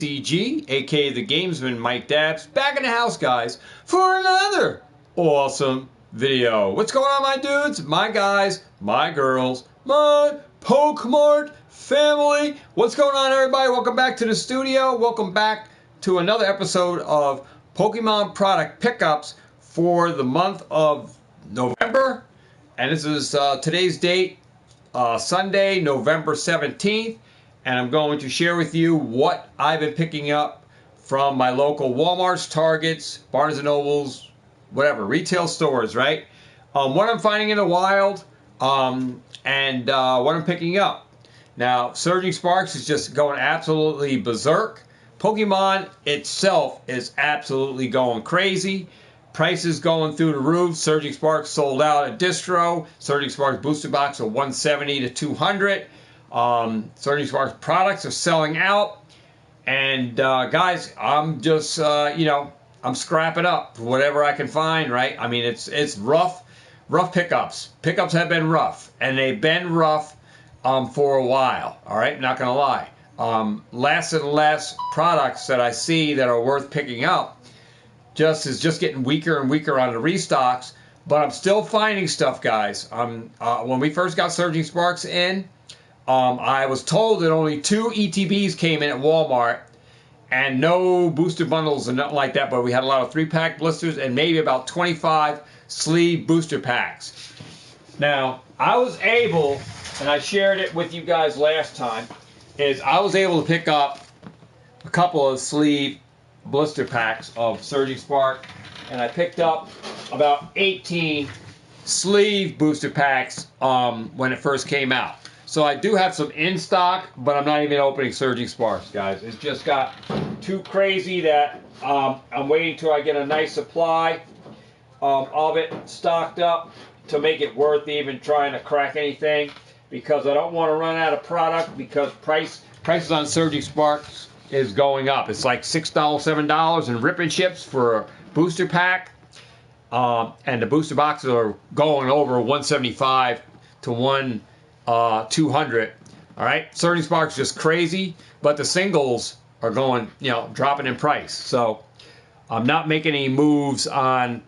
CG, aka the Gamesman Mike Dabs, back in the house, guys, for another awesome video. What's going on, my dudes, my guys, my girls, my Pokemart family? What's going on, everybody? Welcome back to the studio. Welcome back to another episode of Pokemon product pickups for the month of November. And this is today's date, Sunday, November 17th. And I'm going to share with you what I've been picking up from my local Walmarts, Targets, Barnes & Nobles, whatever, retail stores, right? What I'm finding in the wild, and what I'm picking up. Now, Surging Sparks is just going absolutely berserk. Pokemon itself is absolutely going crazy. Prices going through the roof. Surging Sparks sold out at Distro. Surging Sparks booster box of $170 to $200. Surging Sparks products are selling out, and guys, I'm just I'm scrapping up whatever I can find. Right? I mean, it's rough pickups. Pickups have been rough, and they've been rough for a while. All right, not gonna lie. Less and less products that I see that are worth picking up is just getting weaker and weaker on the restocks. But I'm still finding stuff, guys. When we first got Surging Sparks in. I was told that only 2 ETBs came in at Walmart and no booster bundles and nothing like that, but we had a lot of 3-pack blisters and maybe about 25 sleeve booster packs. Now, I was able, and I shared it with you guys last time, is I was able to pick up a couple of sleeve blister packs of Surging Spark, and I picked up about 18 sleeve booster packs when it first came out. So I do have some in stock, but I'm not even opening Surging Sparks, guys. It's just got too crazy that I'm waiting till I get a nice supply of it stocked up to make it worth even trying to crack anything, because I don't want to run out of product, because prices on Surging Sparks is going up. It's like $6, $7 and ripping ships for a booster pack, and the booster boxes are going over $175 to $200. All right, Surging Sparks just crazy, but the singles are going, dropping in price. So I'm not making any moves on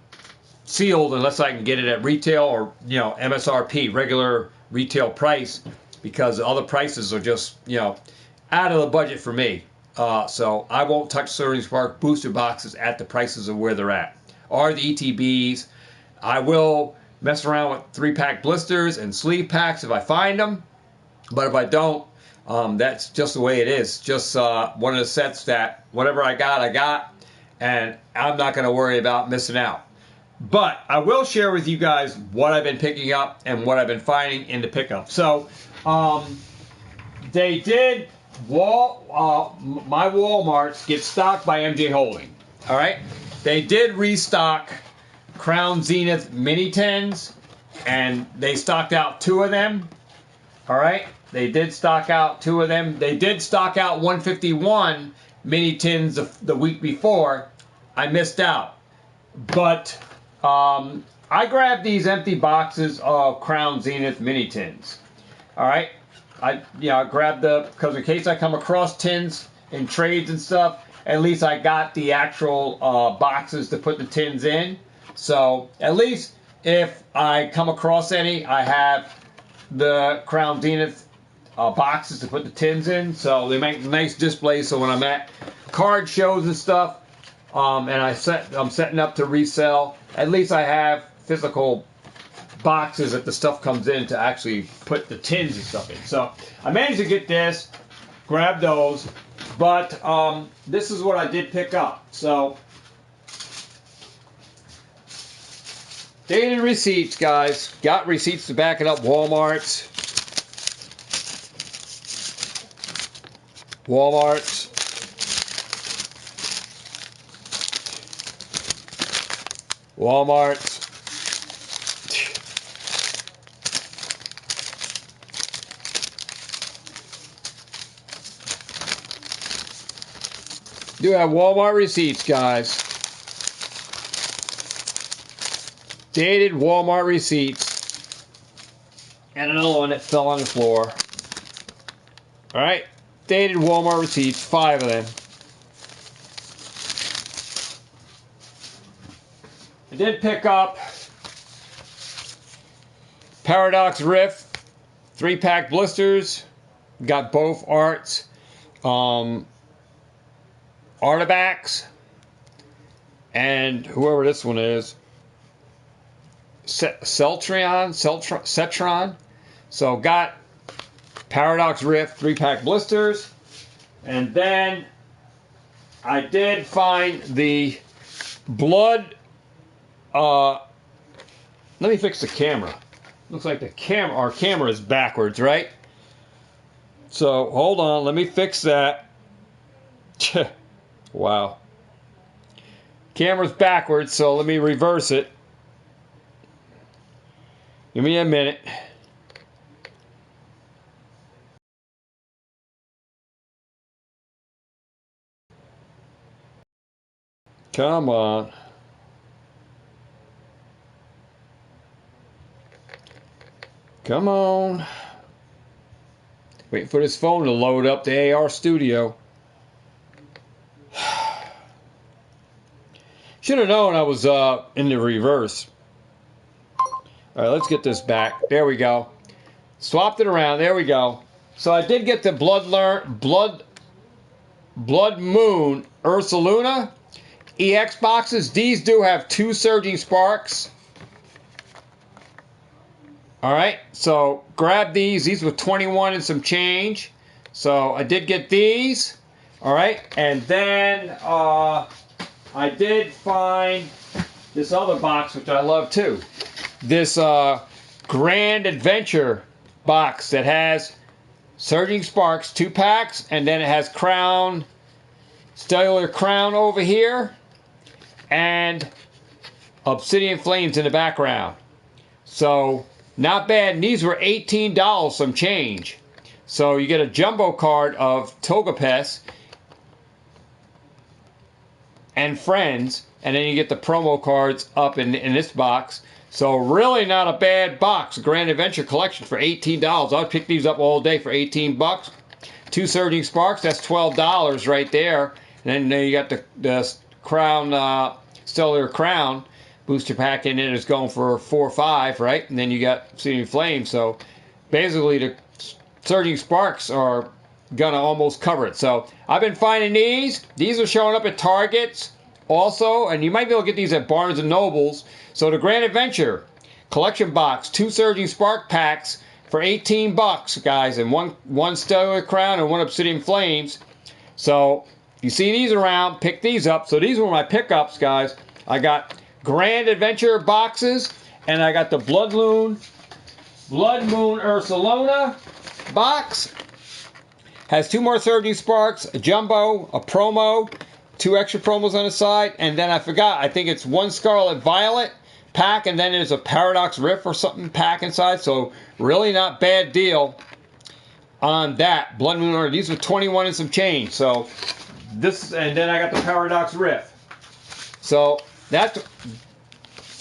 sealed unless I can get it at retail or MSRP, regular retail price, because the other prices are just out of the budget for me. So I won't touch Surging Spark booster boxes at the prices of where they're at, or the ETBs. I will mess around with 3-pack blisters and sleeve packs if I find them, but if I don't, that's just the way it is. Just one of the sets that whatever I got, and I'm not going to worry about missing out. But I will share with you guys what I've been picking up and what I've been finding in the pickup. So they did my Walmarts get stocked by MJ Holding. All right, they did restock Crown Zenith Mini Tins, and they stocked out 2 of them. All right, they did stock out 2 of them. They did stock out 151 Mini Tins the week before. I missed out, but I grabbed these empty boxes of Crown Zenith Mini Tins. All right, I grabbed because in case I come across tins in trades and stuff, at least I got the actual boxes to put the tins in. So at least if I come across any, I have the Crown Zenith boxes to put the tins in. So they make nice displays. So when I'm at card shows and stuff, and I'm setting up to resell, at least I have physical boxes that the stuff comes in to actually put the tins and stuff in. So I managed to get this, grab those, but this is what I did pick up. So dated receipts, guys. Got receipts to back it up. Walmarts. Do have Walmart receipts, guys. Dated Walmart receipts. And another one that fell on the floor. Alright, dated Walmart receipts, 5 of them. I did pick up Paradox Rift 3-pack blisters. Got both arts. Artifacts. And whoever this one is. Cetron. So got Paradox Rift 3-pack blisters. And then I did find the blood. Let me fix the camera. Looks like our camera is backwards, right? So hold on, let me fix that. Wow. Camera's backwards, so let me reverse it. Give me a minute. Come on. Come on. Wait for this phone to load up the AR Studio. Should have known I was in the reverse. Alright, let's get this back. There we go. Swapped it around. There we go. So I did get the Blood Moon Ursaluna EX boxes. These do have 2 surging sparks. Alright, so grab these. These were 21 and some change. So I did get these. Alright, and then I did find this other box, which I love too. This Grand Adventure box that has Surging Sparks 2 packs, and then it has Crown, Stellar Crown over here, and Obsidian Flames in the background. So not bad. And these were $18 some change. So you get a jumbo card of Togepi and friends, and then you get the promo cards up in this box. So really not a bad box. Grand Adventure Collection for $18. I'd pick these up all day for 18 bucks. 2 Surging Sparks, that's $12 right there. And then you got the Crown, Stellar Crown booster pack in it is going for $4 or $5, right? And then you got Obsidian Flame. So basically the Surging Sparks are gonna almost cover it. So I've been finding these. These are showing up at Targets also, and you might be able to get these at Barnes and Nobles. So the Grand Adventure Collection box, 2 Surging Spark packs for 18 bucks, guys, and one Stellar Crown and 1 Obsidian Flames. So you see these around, pick these up. So these were my pickups, guys. I got Grand Adventure boxes, and I got the Blood Moon Ursaluna box. Has 2 more Surging Sparks, a jumbo, a promo, 2 extra promos on the side, and then I forgot, I think it's 1 Scarlet Violet pack, and then there's a Paradox Rift or something pack inside. So really not bad deal on that. Blood Moon Ursaluna. These were 21 and some change. So this, and then I got the Paradox Rift. So that's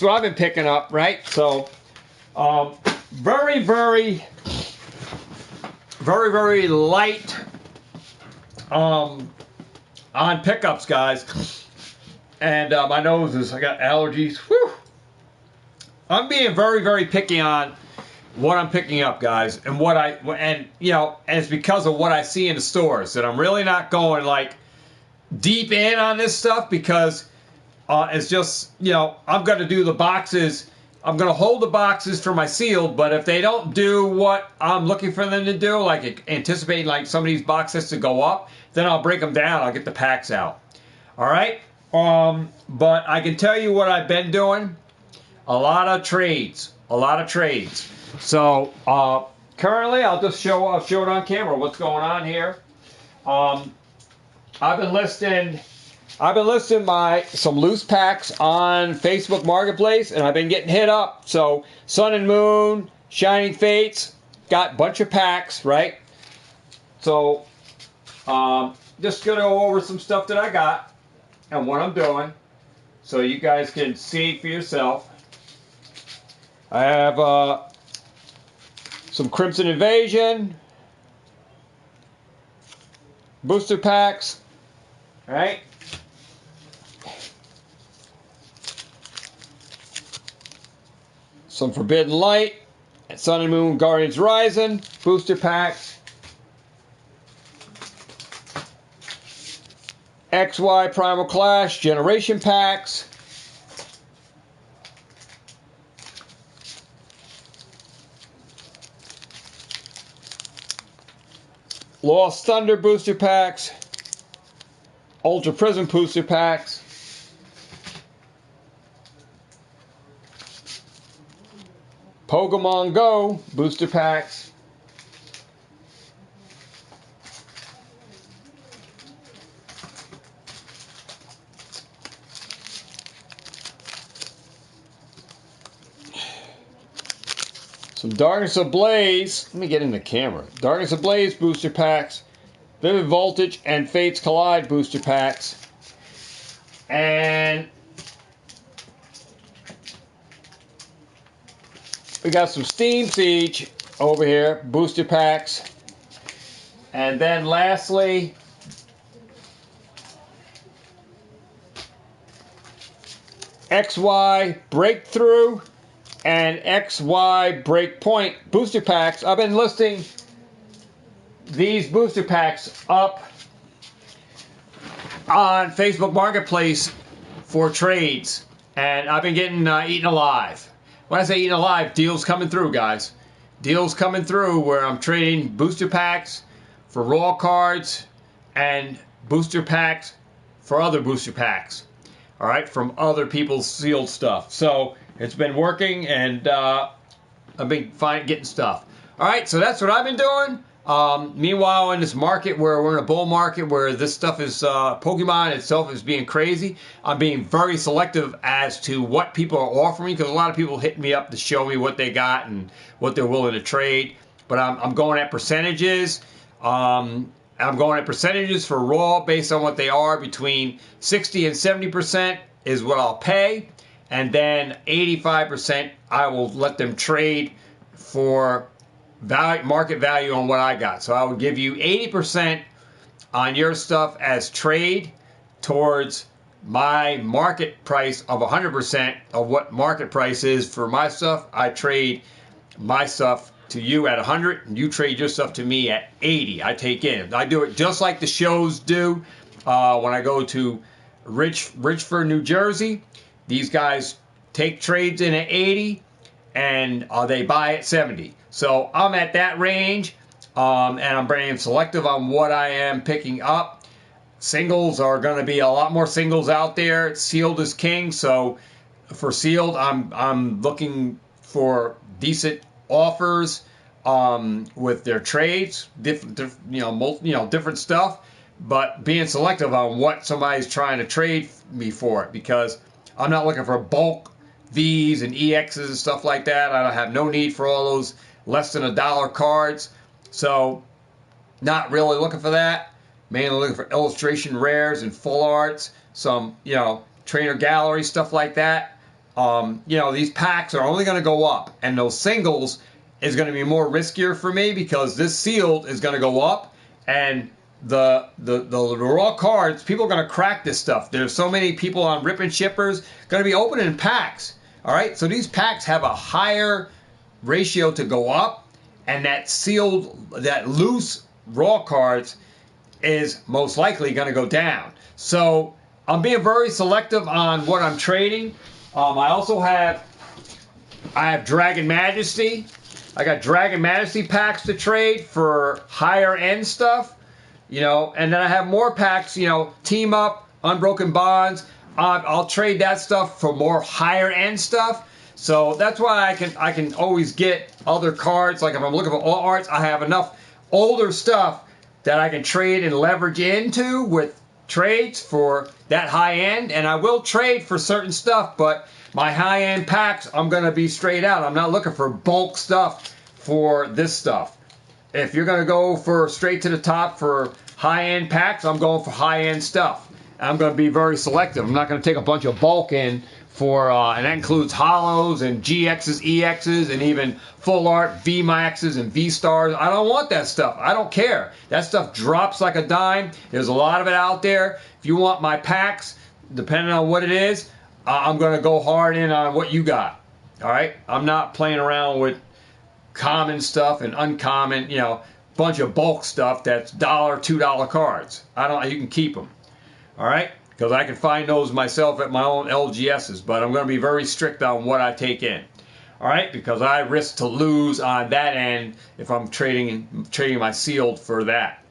what I've been picking up, right? So very light on pickups, guys. And my nose is, I got allergies. Whew. I'm being very picky on what I'm picking up, guys, and and it's because of what I see in the stores. That I'm really not going like deep in on this stuff, because it's just, I'm going to do the boxes. I'm going to hold the boxes for my sealed, but if they don't do what I'm looking for them to do, like anticipating like some of these boxes to go up, then I'll break them down. I'll get the packs out. All right? But I can tell you what I've been doing. A lot of trades. So currently, I'll show it on camera what's going on here. I've been listing some loose packs on Facebook Marketplace, and I've been getting hit up. So Sun and Moon, Shining Fates, got a bunch of packs, right? So just gonna go over some stuff that I got and what I'm doing, so you guys can see for yourself. I have some Crimson Invasion booster packs, right? some Forbidden Light, and Sun and Moon Guardians Rising booster packs. XY Primal Clash Generation Packs. Lost Thunder Booster Packs. Ultra Prism Booster Packs. Pokemon Go Booster Packs. Some Darkness Ablaze. Let me get in the camera. Darkness Ablaze booster packs. Vivid Voltage and Fates Collide booster packs. And we got some Steam Siege over here, booster packs. And then lastly, XY Breakthrough and XY Breakpoint booster packs. I've been listing these booster packs up on Facebook Marketplace for trades, and I've been getting eaten alive. When I say eaten alive, deals coming through, guys. Deals coming through where I'm trading booster packs for raw cards and booster packs for other booster packs. All right, from other people's sealed stuff. So it's been working, and I've been getting stuff. All right, so that's what I've been doing. Meanwhile, in this market where we're in a bull market where this stuff is, Pokemon itself is being crazy, I'm being very selective as to what people are offering, because a lot of people hit me up to show me what they got and what they're willing to trade. But I'm going at percentages. I'm going at percentages for raw based on what they are. Between 60 and 70% is what I'll pay. And then 85% I will let them trade for market value on what I got. So I will give you 80% on your stuff as trade towards my market price of 100% of what market price is for my stuff. I trade my stuff to you at 100, and you trade your stuff to me at 80. I take in. I do it just like the shows do. When I go to Richford, New Jersey, these guys take trades in at 80, and they buy at 70. So I'm at that range, and I'm being selective on what I am picking up. Singles are going to be a lot more singles out there. Sealed is king, so for sealed, I'm looking for decent offers with their trades, different stuff, but being selective on what somebody's trying to trade me for it, because I'm not looking for bulk V's and EXs and stuff like that. I don't have no need for all those less than $1 cards, so not really looking for that. Mainly looking for illustration rares and full arts, some trainer gallery stuff like that. These packs are only going to go up, and those singles is going to be more riskier for me because this sealed is going to go up, and the raw cards, people are going to crack this stuff. There's so many people on Rip and Shippers going to be opening packs. All right, so these packs have a higher ratio to go up, and that sealed, that loose raw cards is most likely going to go down. So I'm being very selective on what I'm trading. I have Dragon Majesty. I got Dragon Majesty packs to trade for higher end stuff, and then I have more packs, Team Up, Unbroken Bonds. I'll trade that stuff for more higher end stuff. So that's why I can always get other cards. Like if I'm looking for all arts, I have enough older stuff that I can trade and leverage into with trades for that high end. And I will trade for certain stuff, but my high end packs, I'm going to be straight out. I'm not looking for bulk stuff for this stuff. If you're going to go for straight to the top for high end packs, I'm going for high end stuff. I'm going to be very selective. I'm not going to take a bunch of bulk in for, and that includes hollows and GXs, EXs, and even full art VMAXs and V-stars. I don't want that stuff. I don't care. That stuff drops like a dime. There's a lot of it out there. If you want my packs, depending on what it is, I'm going to go hard in on what you got. All right, I'm not playing around with common stuff and uncommon, you know, bunch of bulk stuff that's $1, $2 cards. I don't. You can keep them. All right, because I can find those myself at my own LGSs, but I'm going to be very strict on what I take in. All right, because I risk to lose on that end if I'm trading my sealed for that.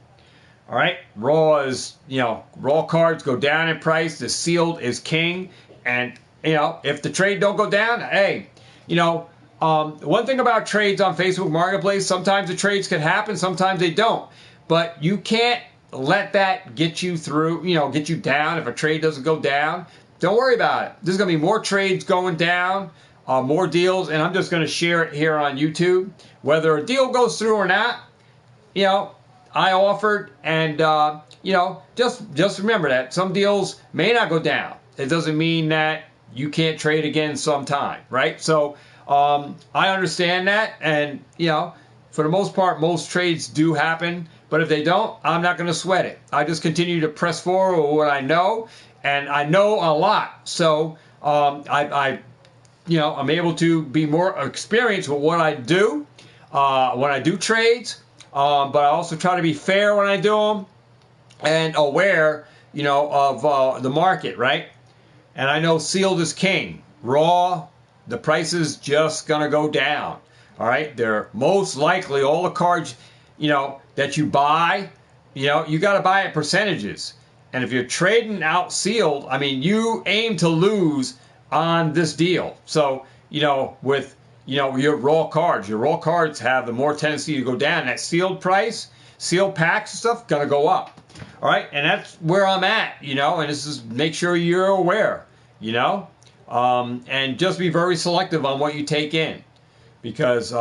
All right, raw is, you know, raw cards go down in price. The sealed is king, and you know, if the trade don't go down, hey, you know, one thing about trades on Facebook Marketplace, sometimes the trades can happen, sometimes they don't, but you can't let that get you through, you know, get you down if a trade doesn't go down. Don't worry about it. There's going to be more trades going down. More deals, and I'm just going to share it here on YouTube. Whether a deal goes through or not, you know, I offered, and you know, just remember that some deals may not go down. It doesn't mean that you can't trade again sometime, right? So I understand that, and you know, for the most part, most trades do happen. But if they don't, I'm not going to sweat it. I just continue to press forward with what I know, and I know a lot. So you know, I'm able to be more experienced with what I do when I do trades, but I also try to be fair when I do them and aware, you know, of the market, right? And I know sealed is king. Raw, the price is just going to go down, all right? They're most likely all the cards, you know, that you buy, you know, you got to buy at percentages. And if you're trading out sealed, I mean, you aim to lose on this deal. So, you know, with, you know, your raw cards have the more tendency to go down. That sealed price, sealed packs and stuff, gonna go up. All right, and that's where I'm at, you know, and this is, make sure you're aware, you know, and just be very selective on what you take in, because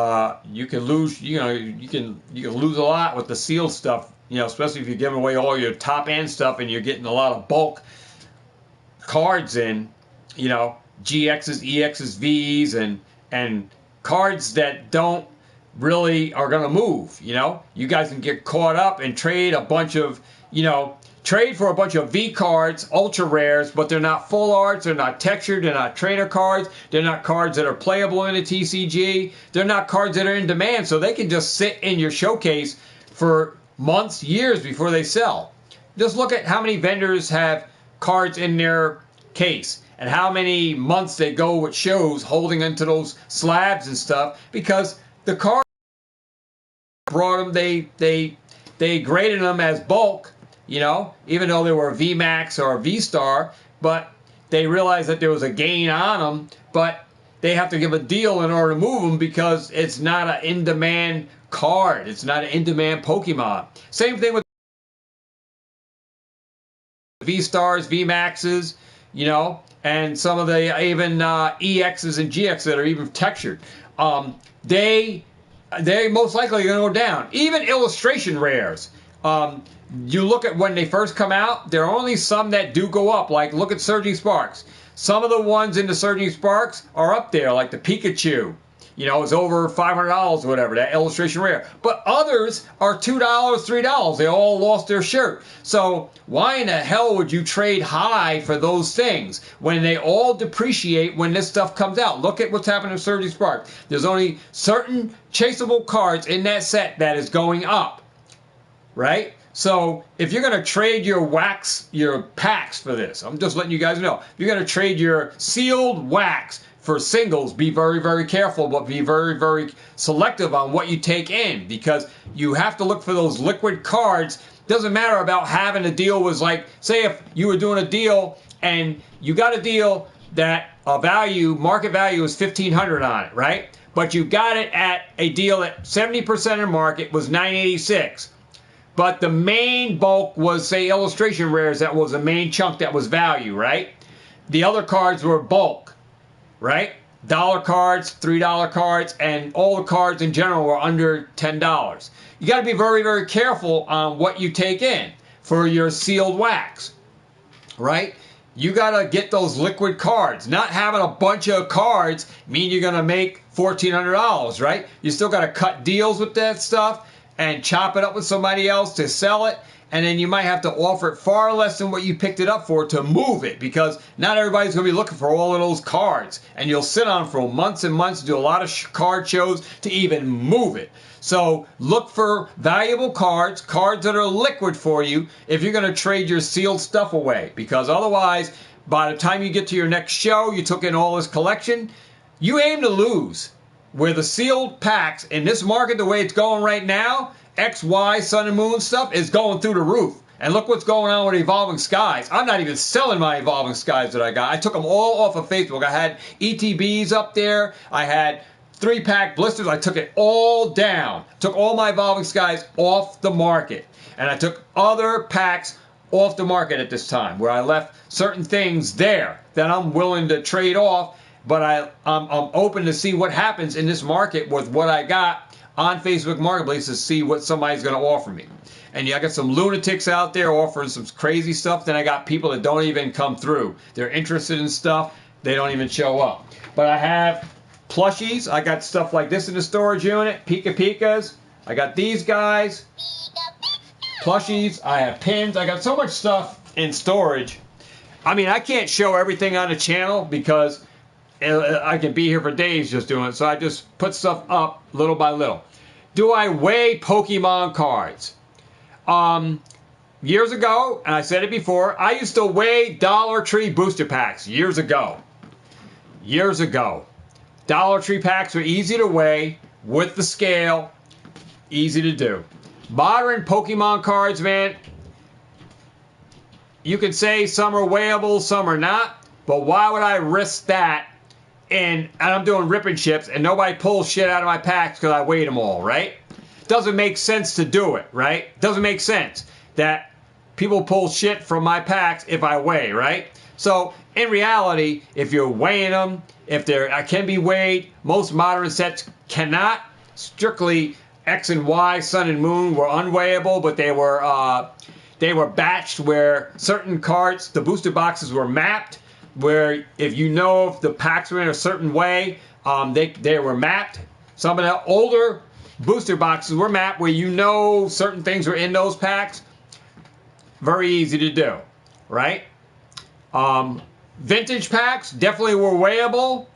you can lose, you know, you can lose a lot with the sealed stuff, you know, especially if you're giving away all your top end stuff and you're getting a lot of bulk cards in. You know, GXs, EXs, Vs, and cards that don't really are going to move. You know, you guys can get caught up and trade a bunch of, you know, trade for a bunch of V cards, ultra rares, but they're not full arts, they're not textured, they're not trainer cards, they're not cards that are playable in a TCG, they're not cards that are in demand, so they can just sit in your showcase for months, years before they sell. Just look at how many vendors have cards in their case, and how many months they go with shows holding into those slabs and stuff, because the card brought them, they graded them as bulk, you know, even though they were a VMAX or a V-Star, but they realized that there was a gain on them, but they have to give a deal in order to move them because it's not an in-demand card. It's not an in-demand Pokemon. Same thing with V-Stars, VMAXs, you know, and some of the even EXs and GXs that are even textured. They most likely are going to go down. Even illustration rares. You look at when they first come out, there are only some that do go up. Like, look at Surging Sparks. Some of the ones in the Surging Sparks are up there, like the Pikachu. You know, it's over $500 or whatever, that illustration rare. But others are $2, $3. They all lost their shirt. So why in the hell would you trade high for those things when they all depreciate when this stuff comes out? Look at what's happening to Surging Sparks. There's only certain chaseable cards in that set that is going up, right? So if you're going to trade your your packs for this, I'm just letting you guys know. If you're going to trade your sealed wax for singles, be very, very careful, but be very, very selective on what you take in, because you have to look for those liquid cards. Doesn't matter about having a deal was like, say if you were doing a deal and you got a deal that market value is $1,500 on it, right? But you got it at a deal at 70% of market was $986. But the main bulk was, say, illustration rares. That was a main chunk that was value, right? The other cards were bulk, right? $1 cards, $3 cards, and all the cards in general were under $10. You got to be very, very careful on what you take in for your sealed wax, right? You got to get those liquid cards. Not having a bunch of cards mean you're going to make $1,400, right? You still got to cut deals with that stuff and chop it up with somebody else to sell it. and then you might have to offer it far less than what you picked it up for to move it, because not everybody's going to be looking for all of those cards, and you'll sit on for months and months, do a lot of card shows to even move it. So look for valuable cards that are liquid for you if you're going to trade your sealed stuff away, because otherwise, by the time you get to your next show, you took in all this collection, you aim to lose. Where the sealed packs in this market, the way it's going right now, X, Y, Sun and Moon stuff is going through the roof. And look what's going on with Evolving Skies. I'm not even selling my Evolving Skies that I got. I took them all off of Facebook. I had ETBs up there. I had 3-pack blisters. I took it all down. Took all my Evolving Skies off the market. And I took other packs off the market at this time, where I left certain things there that I'm willing to trade off. But I'm open to see what happens in this market with what I got on Facebook Marketplace to see what somebody's going to offer me. And yeah, I got some lunatics out there offering some crazy stuff. Then I got people that don't even come through. They're interested in stuff. They don't even show up. But I have plushies. I got stuff like this in the storage unit. Pika Pikas. I got these guys. Plushies. I have pins. I got so much stuff in storage. I mean, I can't show everything on the channel because I can be here for days just doing it, so I just put stuff up little by little. Do I weigh Pokemon cards? Years ago, and I said it before, I used to weigh Dollar Tree booster packs years ago. Years ago. Dollar Tree packs were easy to weigh with the scale, easy to do. Modern Pokemon cards, man, you could say some are weighable, some are not, but why would I risk that? And I'm doing rip and chips, and nobody pulls shit out of my packs because I weighed them all, right? Doesn't make sense to do it, right? Doesn't make sense that people pull shit from my packs if I weigh, right? So in reality, if you're weighing them, if they can be weighed, most modern sets cannot. Strictly X and Y, Sun and Moon were unweighable, but they were batched where certain cards, the booster boxes were mapped, where if you know if the packs were in a certain way, they were mapped. Some of the older booster boxes were mapped where you know certain things were in those packs. Very easy to do, right? Vintage packs definitely were weighable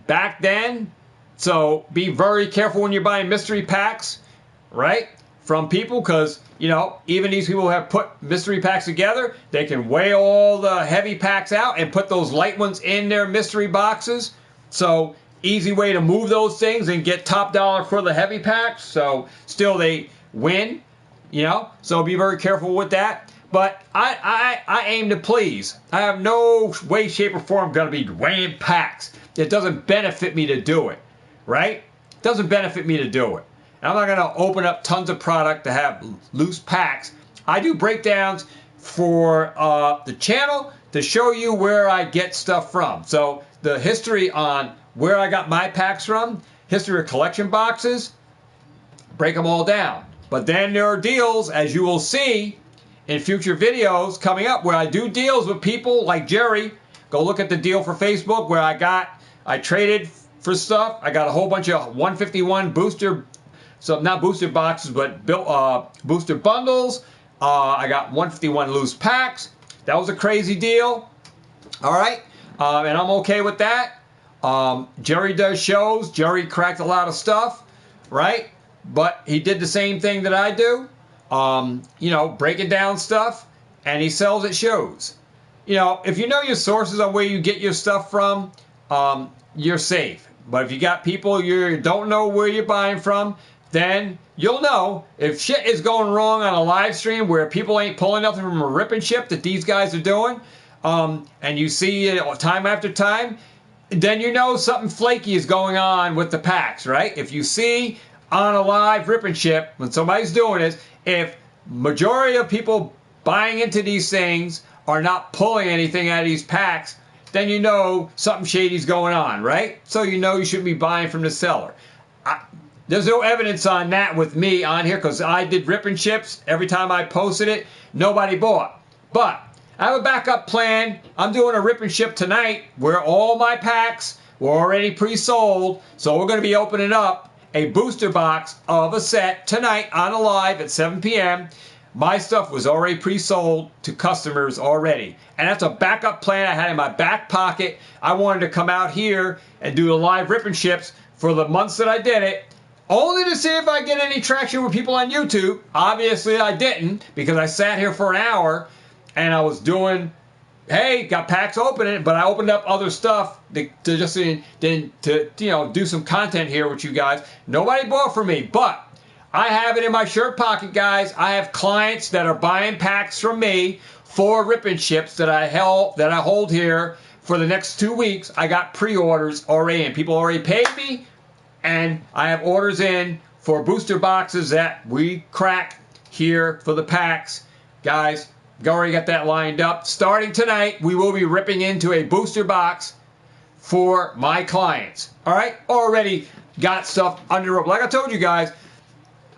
back then. So be very careful when you're buying mystery packs, right? From people, because, you know, even these people who have put mystery packs together, they can weigh all the heavy packs out and put those light ones in their mystery boxes. So easy way to move those things and get top dollar for the heavy packs. So still they win, you know, so be very careful with that. But I aim to please. I have no way, shape, or form going to be weighing packs. It doesn't benefit me to do it, right? It doesn't benefit me to do it. I'm not going to open up tons of product to have loose packs. I do breakdowns for the channel to show you where I get stuff from. So the history on where I got my packs from, history of collection boxes, break them all down. But then there are deals, as you will see in future videos coming up, where I do deals with people like Jerry. Go look at the deal for Facebook where I traded for stuff. I got a whole bunch of 151 booster. So not booster boxes, but booster bundles. I got 151 loose packs. That was a crazy deal. All right. And I'm okay with that. Jerry does shows. Jerry cracked a lot of stuff, right? But he did the same thing that I do. You know, breaking down stuff. And he sells at shows. You know, if you know your sources on where you get your stuff from, you're safe. But if you got people you don't know where you're buying from, then you'll know if shit is going wrong on a live stream where people ain't pulling nothing from a rip and ship that these guys are doing, and you see it time after time, then you know something flaky is going on with the packs, right? If you see on a live rip and ship when somebody's doing this, if majority of people buying into these things are not pulling anything out of these packs, then you know something shady's going on, right? So you know you shouldn't be buying from the seller. There's no evidence on that with me on here because I did rip and chips. Every time I posted it, nobody bought. But I have a backup plan. I'm doing a rip and ship tonight where all my packs were already pre-sold. So we're going to be opening up a booster box of a set tonight on a live at 7 p.m. my stuff was already pre-sold to customers already. And that's a backup plan I had in my back pocket. I wanted to come out here and do the live rip and ships for the months that I did it, only to see if I get any traction with people on YouTube. Obviously I didn't, because I sat here for an hour and I was doing, hey, got packs opening, but I opened up other stuff to just do some content here with you guys. Nobody bought from me, but I have it in my shirt pocket, guys. I have clients that are buying packs from me for rip and ships that I hold here for the next 2 weeks. I got pre-orders already in. People already paid me, and I have orders in for booster boxes that we crack here for the packs. Guys, already got that lined up. Starting tonight, we will be ripping into a booster box for my clients. All right? Already got stuff under rope. Like I told you guys,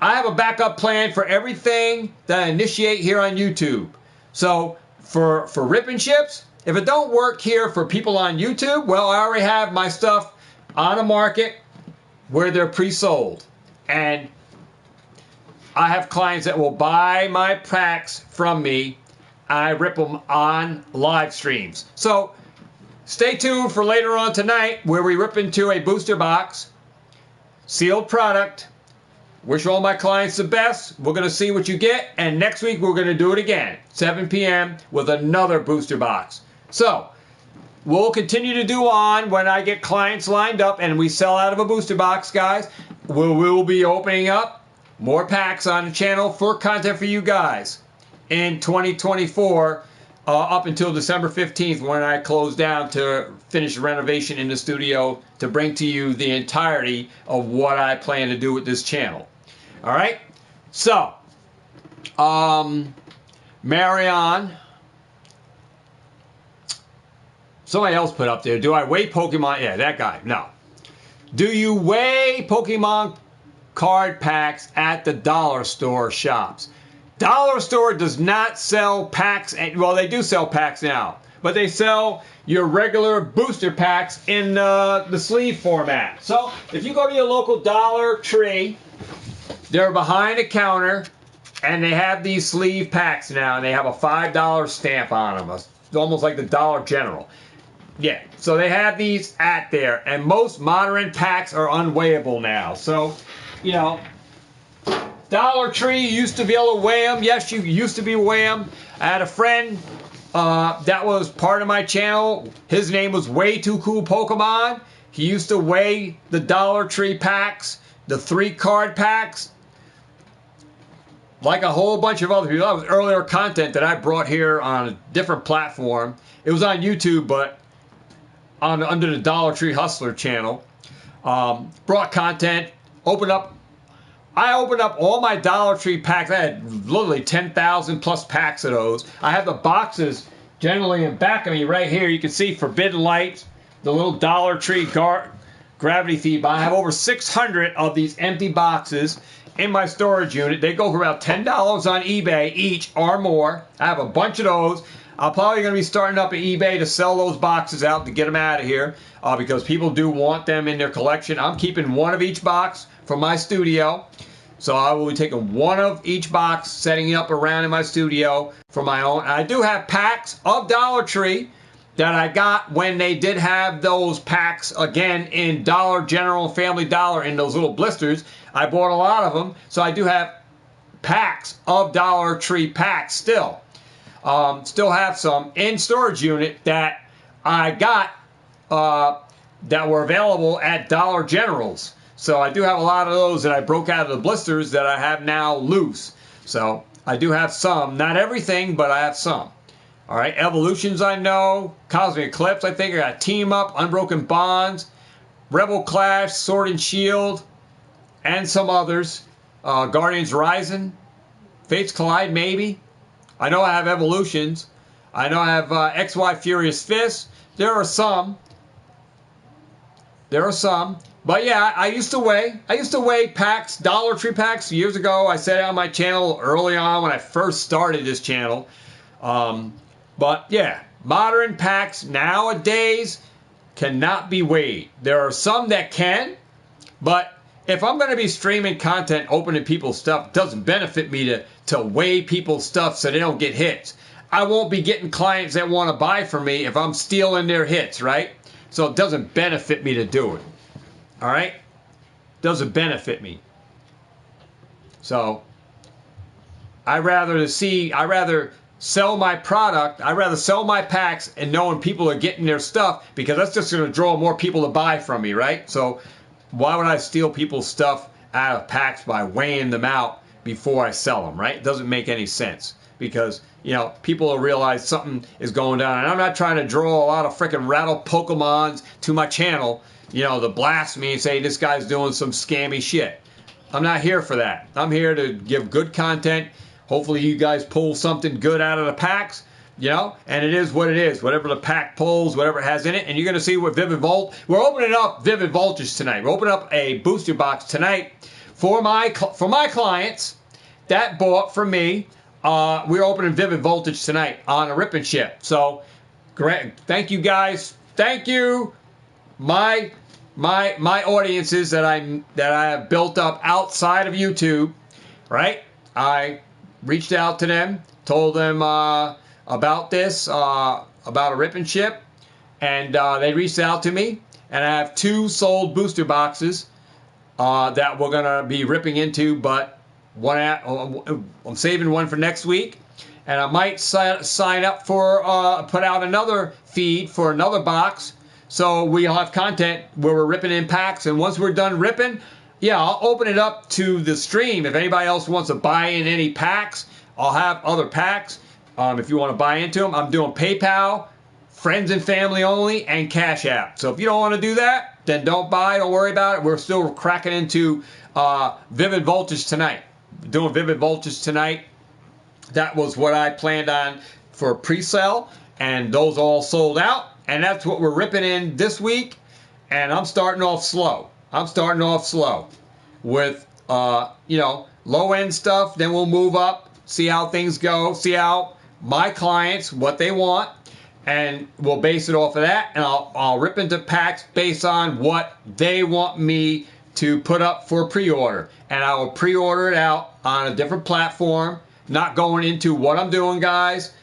I have a backup plan for everything that I initiate here on YouTube. So for rip and ships, if it don't work here for people on YouTube, well, I already have my stuff on the market where they're pre-sold. And I have clients that will buy my packs from me. I rip them on live streams. So stay tuned for later on tonight where we rip into a booster box, sealed product. Wish all my clients the best. We're going to see what you get. And next week, we're going to do it again, 7 p.m. with another booster box. So we'll continue to do on when I get clients lined up and we sell out of a booster box, guys. We will be opening up more packs on the channel for content for you guys in 2024 up until December 15th when I close down to finish renovation in the studio to bring to you the entirety of what I plan to do with this channel. All right, so Marion, somebody else put up there, do I weigh Pokemon? Yeah, that guy. No. Do you weigh Pokemon card packs at the dollar store shops? Dollar store does not sell packs. Well, they do sell packs now, but they sell your regular booster packs in the sleeve format. So if you go to your local Dollar Tree, they're behind the counter, and they have these sleeve packs now, and they have a $5 stamp on them. It's almost like the Dollar General. Yeah, so they have these at there, and most modern packs are unweighable now. So, you know, Dollar Tree, you used to be able to weigh them. Yes, you used to be weigh them. I had a friend that was part of my channel. His name was Way Too Cool Pokemon. He used to weigh the Dollar Tree packs, the 3-card packs, like a whole bunch of other people. That was earlier content that I brought here on a different platform. It was on YouTube, but under the Dollar Tree Hustler channel. Brought content, I opened up all my Dollar Tree packs. I had literally 10,000 plus packs of those. I have the boxes generally in back of me right here. You can see Forbidden Light, the little Dollar Tree Gravity Feed. I have over 600 of these empty boxes in my storage unit. They go for about $10 on eBay each or more. I have a bunch of those. I'm probably going to be starting up at eBay to sell those boxes out to get them out of here because people do want them in their collection. I'm keeping one of each box for my studio. So I will be taking one of each box, setting it up around in my studio for my own. I do have packs of Dollar Tree that I got when they did have those packs again in Dollar General and Family Dollar in those little blisters. I bought a lot of them, so I do have packs of Dollar Tree packs still. Still have some in storage unit that I got that were available at Dollar Generals. So I do have a lot of those that I broke out of the blisters that I have now loose. So I do have some, not everything, but I have some. All right, Evolutions I know, Cosmic Eclipse I think, I got Team Up, Unbroken Bonds, Rebel Clash, Sword and Shield, and some others. Guardians Rising, Fates Collide maybe. I know I have Evolutions. I know I have XY Furious Fist. There are some. But yeah, I used to weigh packs, Dollar Tree packs years ago. I said it on my channel early on when I first started this channel. But yeah, modern packs nowadays cannot be weighed. There are some that can, but if I'm going to be streaming content, opening people's stuff, it doesn't benefit me to weigh people's stuff so they don't get hits. I won't be getting clients that want to buy from me if I'm stealing their hits, right? So it doesn't benefit me to do it. All right? Doesn't benefit me. So I rather sell my product. I rather sell my packs and knowing people are getting their stuff, because that's just going to draw more people to buy from me, right? So why would I steal people's stuff out of packs by weighing them out before I sell them, right? It doesn't make any sense, because, you know, people will realize something is going down. And I'm not trying to draw a lot of freaking rattle Pokemons to my channel, you know, to blast me and say this guy's doing some scammy shit. I'm not here for that. I'm here to give good content. Hopefully you guys pull something good out of the packs, you know, and it is what it is. Whatever the pack pulls, whatever it has in it. And you're going to see what Vivid Volt. We're opening up Vivid Voltage tonight. We're opening up a booster box tonight for my clients that bought from me. We're opening Vivid Voltage tonight on a rip and ship. So, great. Thank you guys. Thank you, my audiences that I have built up outside of YouTube, right? I reached out to them, told them about this, about a rip and ship, and they reached out to me, and I have 2 sold booster boxes that we're going to be ripping into, but I'm saving one for next week, and I might sign up for put out another feed for another box, so we'll have content where we're ripping in packs. And once we're done ripping, yeah, I'll open it up to the stream. If anybody else wants to buy in any packs, I'll have other packs. If you want to buy into them, I'm doing PayPal, friends and family only, and Cash App. So if you don't want to do that, then don't buy. Don't worry about it. We're still cracking into Vivid Voltage tonight. Doing Vivid Voltage tonight. That was what I planned on for pre-sale, and those all sold out. And that's what we're ripping in this week. And I'm starting off slow. With, you know, low-end stuff. Then we'll move up, see how things go, see how my clients, what they want, and we'll base it off of that. And I'll rip into packs based on what they want me to put up for pre-order. And I will pre-order it out on a different platform, not going into what I'm doing, guys.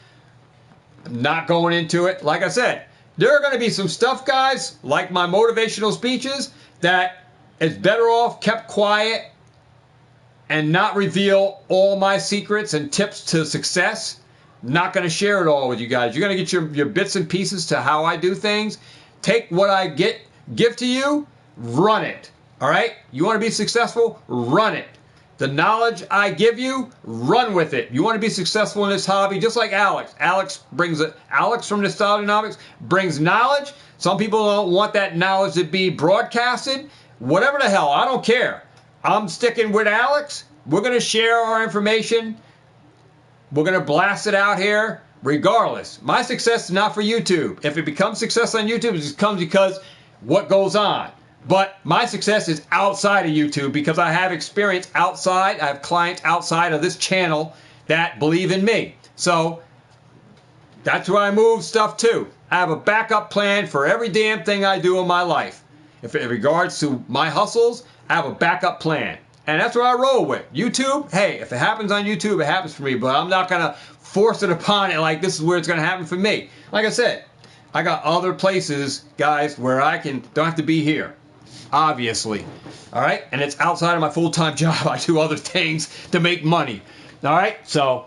Not going into it. Like I said, there are going to be some stuff, guys, like my motivational speeches, that is better off kept quiet and not reveal all my secrets and tips to success. Not going to share it all with you guys. You're going to get your bits and pieces to how I do things. Take what I give to you, run it. All right? You want to be successful? Run it. The knowledge I give you, run with it. You want to be successful in this hobby, just like Alex. Alex from Nostalgianomics brings knowledge. Some people don't want that knowledge to be broadcasted. Whatever the hell, I don't care. I'm sticking with Alex. We're going to share our information. We're going to blast it out here regardless. My success is not for YouTube. If it becomes success on YouTube, it just comes because what goes on. But my success is outside of YouTube because I have experience outside. I have clients outside of this channel that believe in me. So that's where I move stuff to. I have a backup plan for every damn thing I do in my life. If in regards to my hustles, I have a backup plan. And that's what I roll with. YouTube, hey, if it happens on YouTube, it happens for me. But I'm not going to force it upon it like this is where it's going to happen for me. Like I said, I got other places, guys, where I don't have to be here. Obviously. All right? And it's outside of my full-time job. I do other things to make money. All right? So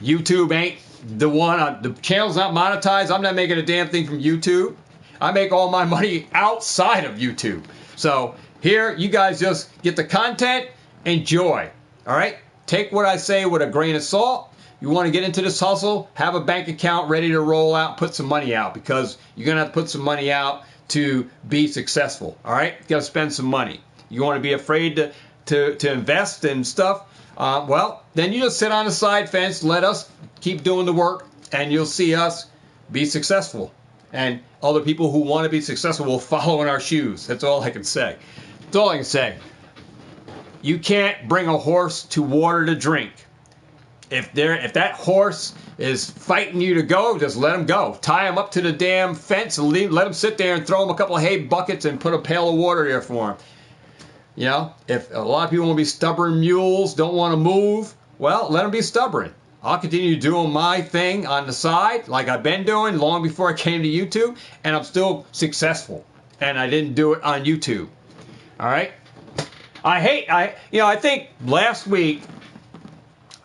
YouTube ain't the one. The channel's not monetized. I'm not making a damn thing from YouTube. I make all my money outside of YouTube. So here, you guys just get the content, enjoy. All right? Take what I say with a grain of salt. You want to get into this hustle, have a bank account ready to roll out, put some money out, because you're going to have to put some money out to be successful. All right? You got to spend some money. You want to be afraid to invest in stuff? Well, then you just sit on the side fence, let us keep doing the work, and you'll see us be successful. And other people who want to be successful will follow in our shoes. That's all I can say. That's all I can say. You can't bring a horse to water to drink. If that horse is fighting you to go, just let him go. Tie him up to the damn fence and let him sit there and throw him a couple of hay buckets and put a pail of water there for him. You know, if a lot of people want to be stubborn mules, don't want to move, well, let them be stubborn. I'll continue doing my thing on the side like I've been doing long before I came to YouTube, and I'm still successful. And I didn't do it on YouTube. All right? I think last week,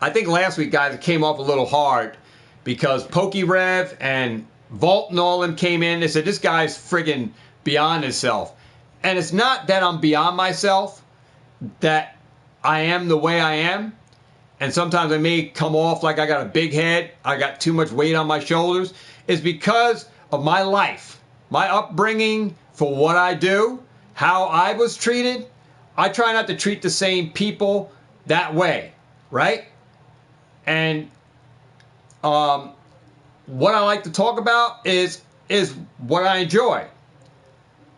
guys, it came off a little hard because PokeRev and Vault and all them came in. They said, this guy's friggin' beyond himself. And it's not that I'm beyond myself, that I am the way I am. And sometimes I may come off like I got a big head, I got too much weight on my shoulders. It's because of my life, my upbringing, for what I do, how I was treated. I try not to treat the same people that way, right? And what I like to talk about is what I enjoy.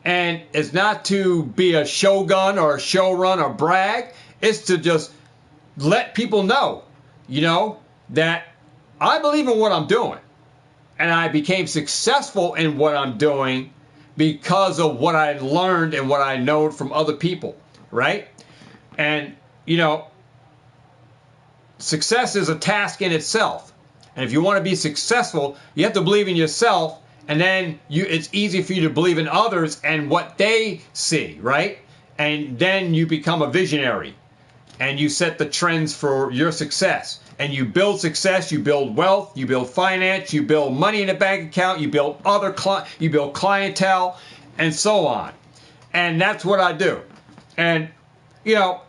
And it's not to be a shogun or a showrun or brag. It's to just let people know, that I believe in what I'm doing. And I became successful in what I'm doing because of what I learned and what I know from other people, right? And, success is a task in itself. And if you want to be successful, you have to believe in yourself. And then it's easy for you to believe in others and what they see, right? And then you become a visionary. And you set the trends for your success. And you build success, you build wealth, you build finance, you build money in a bank account, you build you build clientele, and so on. And that's what I do. And,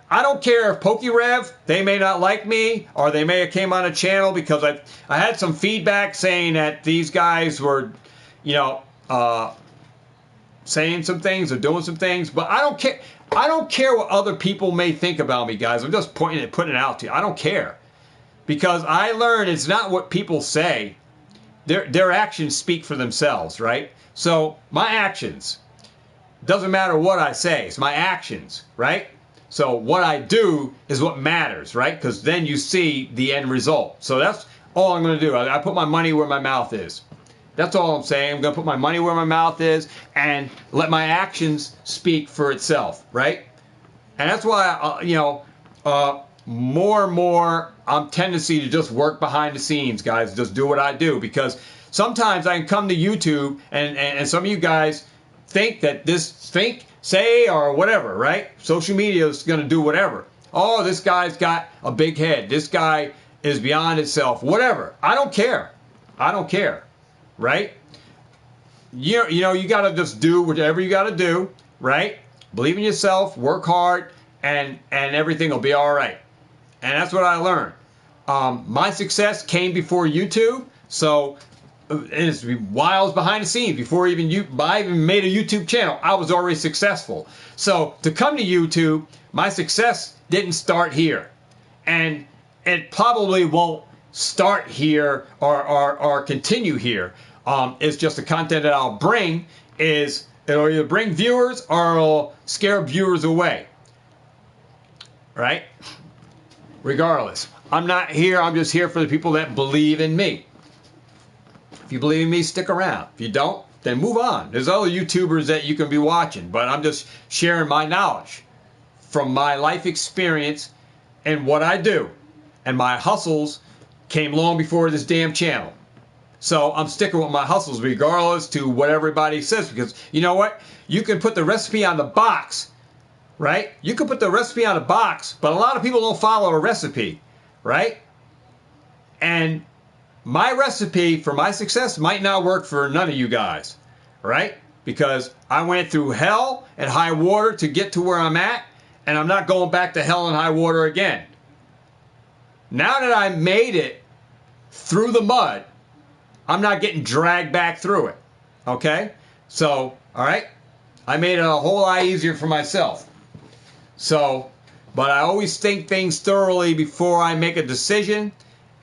I don't care if PokeRev, they may not like me, or they may have came on a channel because I had some feedback saying that these guys were, saying some things or doing some things, but I don't care. I don't care what other people may think about me, guys. I'm just putting it out to you. I don't care. Because I learned it's not what people say. Their actions speak for themselves, right? So my actions, doesn't matter what I say, it's my actions, right? So what I do is what matters, right? Because then you see the end result. So that's all I'm going to do. I put my money where my mouth is. That's all I'm saying. I'm going to put my money where my mouth is and let my actions speak for itself, right? And that's why, more and more, I'm tendency to just work behind the scenes, guys. Just do what I do. Because sometimes I can come to YouTube and some of you guys think that say, or whatever, right? Social media is going to do whatever. Oh, this guy's got a big head. This guy is beyond himself. Whatever. I don't care. I don't care. Right? You got to just do whatever you got to do, right? Believe in yourself, work hard, and everything will be all right. And that's what I learned. My success came before YouTube, so it's while I was behind the scenes, before I even made a YouTube channel, I was already successful. So to come to YouTube, my success didn't start here. And it probably won't start here or continue here. It's just the content that I'll bring it'll either bring viewers or it'll scare viewers away. Right? Regardless. I'm not here. I'm just here for the people that believe in me. If you believe in me, stick around. If you don't, then move on. There's other YouTubers that you can be watching, but I'm just sharing my knowledge from my life experience and what I do. And my hustles came long before this damn channel. So I'm sticking with my hustles regardless to what everybody says, because you know what? You can put the recipe on the box, right? You can put the recipe on the box, but a lot of people don't follow a recipe, right? And my recipe for my success might not work for none of you guys, right? Because I went through hell and high water to get to where I'm at, and I'm not going back to hell and high water again. Now that I made it through the mud, I'm not getting dragged back through it. Okay? So, all right? I made it a whole lot easier for myself. So, but I always think things thoroughly before I make a decision.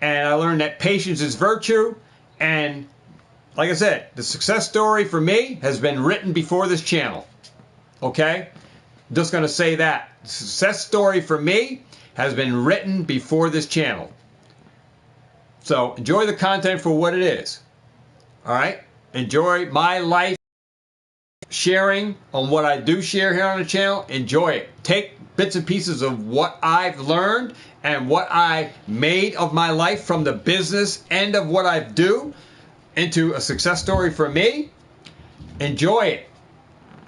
And I learned that patience is virtue. And like I said, the success story for me has been written before this channel. Okay? I'm just going to say that. The success story for me has been written before this channel. So enjoy the content for what it is. All right? Enjoy my life sharing on what I do share here on the channel. Enjoy it. Take bits and pieces of what I've learned and what I made of my life from the business end of what I do into a success story for me. Enjoy it.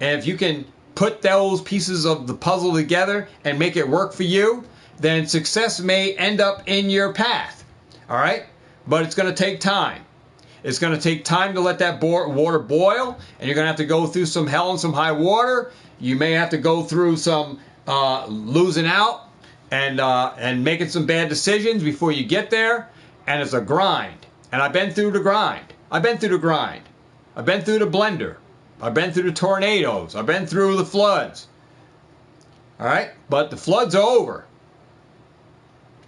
And if you can put those pieces of the puzzle together and make it work for you, then success may end up in your path. All right? But it's going to take time. It's going to take time to let that water boil, and you're going to have to go through some hell and some high water. You may have to go through some losing out and making some bad decisions before you get there. And it's a grind. And I've been through the grind. I've been through the grind. I've been through the blender. I've been through the tornadoes. I've been through the floods. All right? But the flood's over.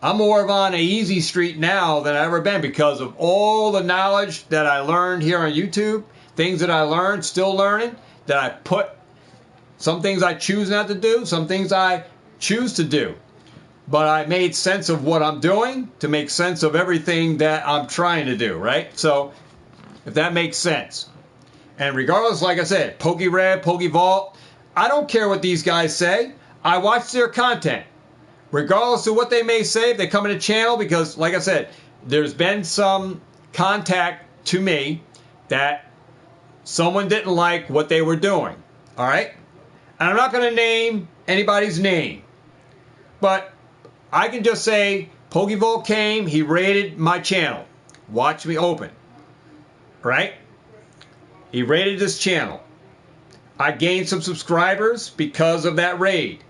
I'm more of on an easy street now than I've ever been because of all the knowledge that I learned here on YouTube, things that I learned, still learning, that I put. Some things I choose not to do, some things I choose to do. But I made sense of what I'm doing to make sense of everything that I'm trying to do, right? So, if that makes sense. And regardless, like I said, PokeRev, PokeVault, I don't care what these guys say. I watch their content. Regardless of what they may say, if they come in the channel, because, like I said, there's been some contact to me that someone didn't like what they were doing, all right? And I'm not going to name anybody's name, but I can just say PokeVault came, he raided my channel. Watch me open, right? He raided this channel. I gained some subscribers because of that raid.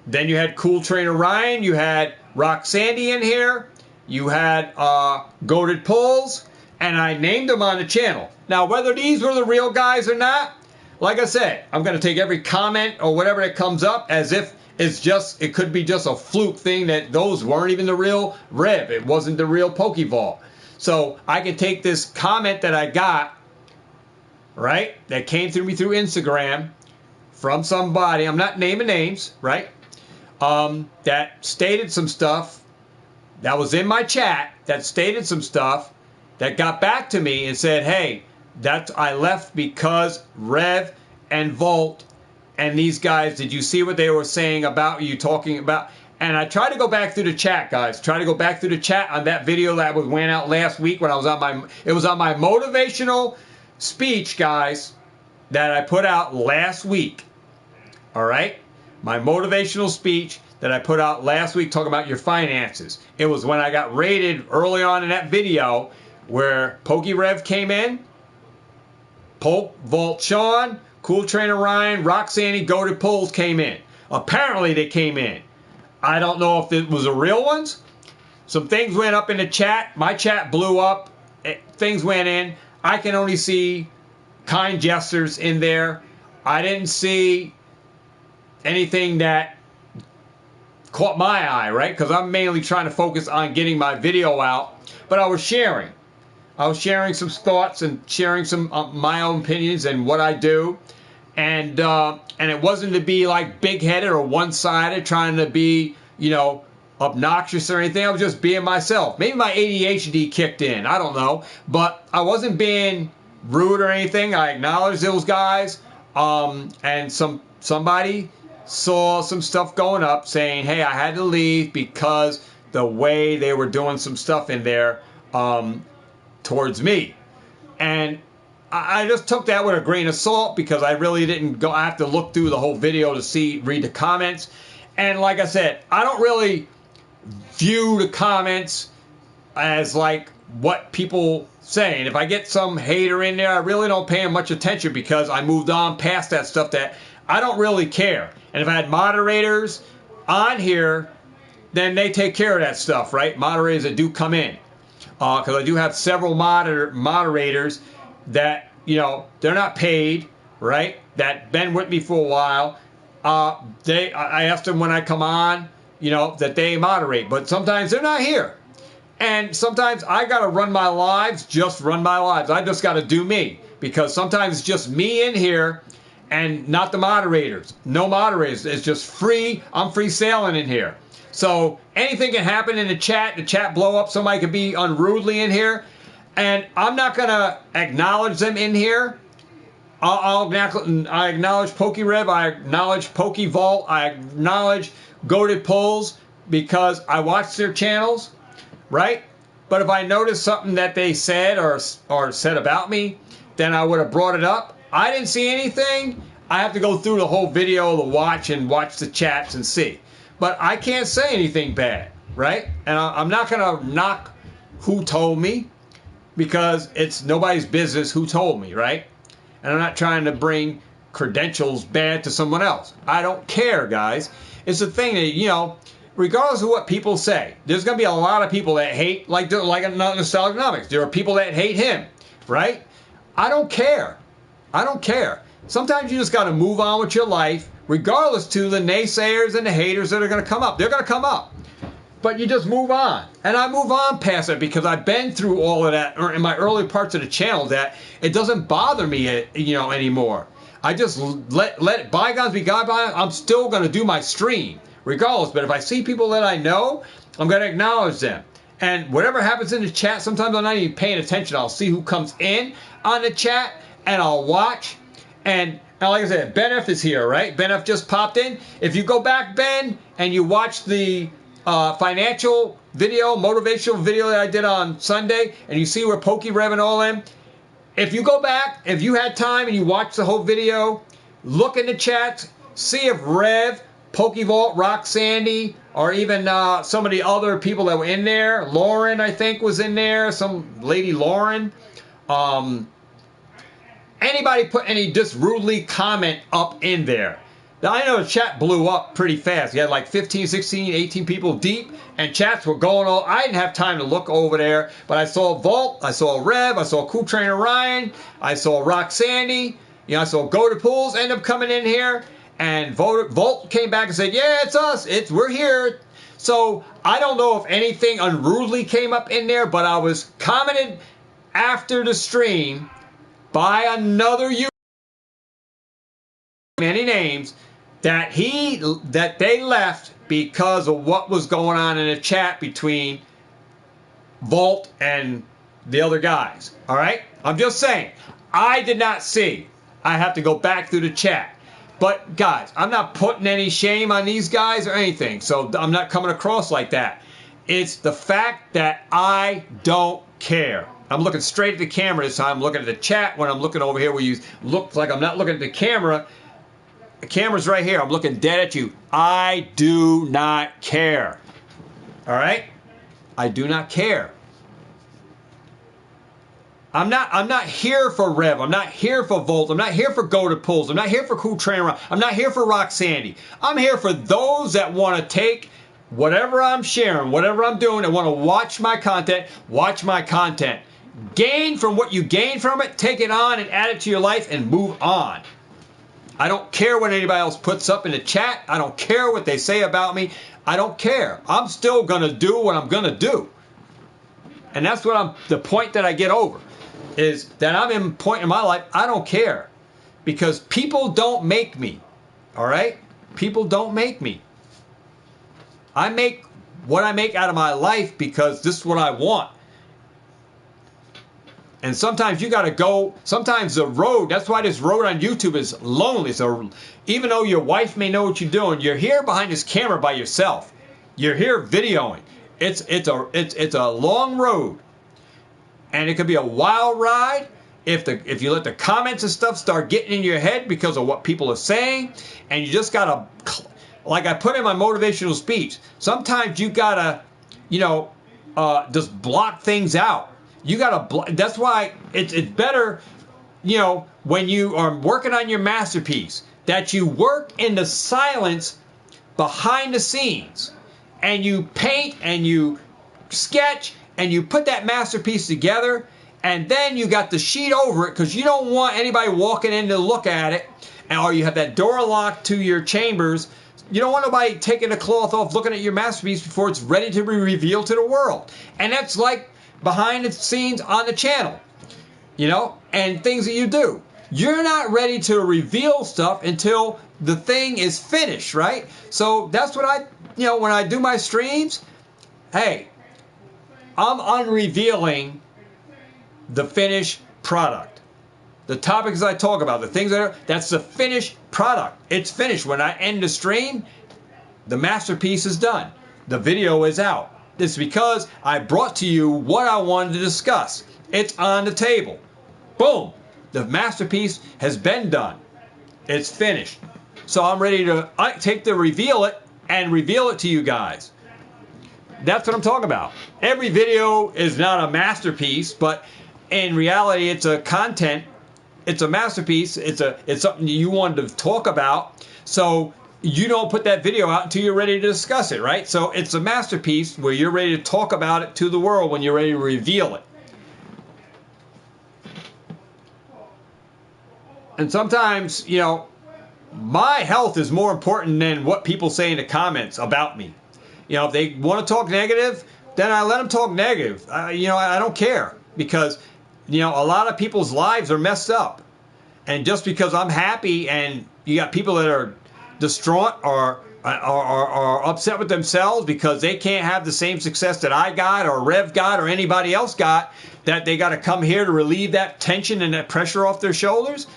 Then you had Cool Trainer Ryan, you had Rock Sandy in here, you had Goated Pulls, and I named them on the channel. Now, whether these were the real guys or not, like I said, I'm going to take every comment or whatever that comes up as if it could be just a fluke thing that those weren't even the real Rev. It wasn't the real PokeVault. So I can take this comment that I got, right, that came through me through Instagram from somebody, I'm not naming names, right, that stated some stuff that was in my chat, that stated some stuff that got back to me and said, hey, I left because Rev and Volt and these guys, did you see what they were saying about you talking about? And I tried to go back through the chat, guys. Try to go back through the chat on that video that went out last week when I was on it was on my motivational speech, guys, that I put out last week. All right? My motivational speech that I put out last week talking about your finances. It was when I got rated early on in that video where PokeRev came in, Vault Sean, Cool Trainer Ryan, Roxanne, Goated Pulls came in. Apparently they came in. I don't know if it was the real ones. Some things went up in the chat. My chat blew up. Things went in. I can only see kind gestures in there. I didn't see anything that caught my eye, right? Because I'm mainly trying to focus on getting my video out. But I was sharing. I was sharing some thoughts and sharing some my own opinions and what I do. And it wasn't to be like big-headed or one-sided, trying to be, obnoxious or anything. I was just being myself. Maybe my ADHD kicked in. I don't know. But I wasn't being rude or anything. I acknowledged those guys. And somebody saw some stuff going up saying, hey, I had to leave because the way they were doing some stuff in there towards me. And I just took that with a grain of salt because I really didn't go. I have to look through the whole video to read the comments. And like I said, I don't really view the comments as like what people say. And if I get some hater in there, I really don't pay much attention because I moved on past that stuff that I don't really care. And if I had moderators on here, then they take care of that stuff, right? Moderators that do come in. Because I do have several moderators that, they're not paid, right? That been with me for a while. I asked them when I come on, that they moderate. But sometimes they're not here. And sometimes I got to run my lives, I just got to do me. Because sometimes it's just me in here and not the moderators. No moderators. It's just free. I'm free sailing in here. So anything can happen in the chat blow up, somebody could be unrudely in here, and I'm not going to acknowledge them in here I acknowledge PokeRev, I acknowledge PokeVault, I acknowledge Goated Pulls because I watch their channels, right? But if I noticed something that they said or said about me, then I would have brought it up. I didn't see anything. I have to go through the whole video to watch the chats and see. But I can't say anything bad, right? And I'm not going to knock who told me because it's nobody's business who told me, right? And I'm not trying to bring credentials bad to someone else. I don't care, guys. It's the thing that, you know, regardless of what people say, there's going to be a lot of people that hate, like Nostalgianomics. There are people that hate him, right? I don't care. I don't care. Sometimes you just got to move on with your life, regardless to the naysayers and the haters that are going to come up. They're going to come up. But you just move on. And I move on past it because I've been through all of that in my early parts of the channel that it doesn't bother me, you know, anymore. I just let bygones be bygones. I'm still going to do my stream regardless. But if I see people that I know, I'm going to acknowledge them. And whatever happens in the chat, sometimes I'm not even paying attention. I'll see who comes in on the chat and I'll watch. And like I said, Ben F is here, right? Ben F just popped in. If you go back, Ben, and you watch the financial video, motivational video that I did on Sunday, and you see where PokeRev and all them, if you go back, if you had time and you watch the whole video, look in the chat, see if Rev, PokeVault, Rock Sandy, or even some of the other people that were in there. Lauren, I think, was in there. Some lady Lauren. Anybody put any just rudely comment up in there. Now, I know the chat blew up pretty fast. You had like 15, 16, 18 people deep, and chats were going all. I didn't have time to look over there, but I saw Volt, I saw Rev, I saw Cool Trainer Ryan, I saw Rock Sandy, you know, I saw Go to Pools end up coming in here, and Volt came back and said, yeah, it's us, we're here. So I don't know if anything unrudely came up in there, but I was commented after the stream by another user, many names, that they left because of what was going on in the chat between Volt and the other guys. All right? I'm just saying, I did not see. I have to go back through the chat. But guys, I'm not putting any shame on these guys or anything, so I'm not coming across like that. It's the fact that I don't care. I'm looking straight at the camera this time. I'm looking at the chat when I'm looking over here where you look like I'm not looking at the camera. The camera's right here. I'm looking dead at you. I do not care. All right? I do not care. I'm not here for Rev. I'm not here for Volt. I'm not here for Go to Pulls. I'm not here for Cool Trainer. I'm not here for Rock Sandy. I'm here for those that want to take whatever I'm sharing, whatever I'm doing, and want to watch my content. Gain from what you gain from it, take it on and add it to your life and move on. I don't care what anybody else puts up in the chat. I don't care what they say about me. I don't care. I'm still going to do what I'm going to do. And that's what the point that I get over is that I'm in a point in my life, I don't care. Because people don't make me. All right? People don't make me. I make what I make out of my life because this is what I want. And sometimes you got to go, sometimes the road, that's why this road on YouTube is lonely. So even though your wife may know what you're doing, you're here behind this camera by yourself. You're here videoing. It's a long road. And it could be a wild ride if you let the comments and stuff start getting in your head because of what people are saying. And you just got to, like I put in my motivational speech, sometimes you got to, you know, just block things out. You got to, that's why it's better, you know, when you are working on your masterpiece, that you work in the silence behind the scenes and you paint and you sketch and you put that masterpiece together and then you got the sheet over it because you don't want anybody walking in to look at it, or you have that door locked to your chambers. You don't want nobody taking the cloth off looking at your masterpiece before it's ready to be revealed to the world. And that's like behind the scenes on the channel, you know, and things that you do. You're not ready to reveal stuff until the thing is finished, right? So that's what you know, when I do my streams, hey, I'm unrevealing the finished product. The topics I talk about, the things that's the finished product. It's finished. When I end the stream, the masterpiece is done. The video is out. It's because I brought to you what I wanted to discuss. It's on the table. Boom. The masterpiece has been done. It's finished. So I'm ready to reveal it and reveal it to you guys. That's what I'm talking about. Every video is not a masterpiece, but in reality, it's a content. It's a masterpiece. It's something you wanted to talk about. So you don't put that video out until you're ready to discuss it, right? So it's a masterpiece where you're ready to talk about it to the world when you're ready to reveal it. And sometimes, my health is more important than what people say in the comments about me. If they want to talk negative, then I let them talk negative. I don't care because, a lot of people's lives are messed up. And just because I'm happy and you got people that are distraught or upset with themselves because they can't have the same success that I got or Rev got or anybody else got, that they got to come here to relieve that tension and that pressure off their shoulders,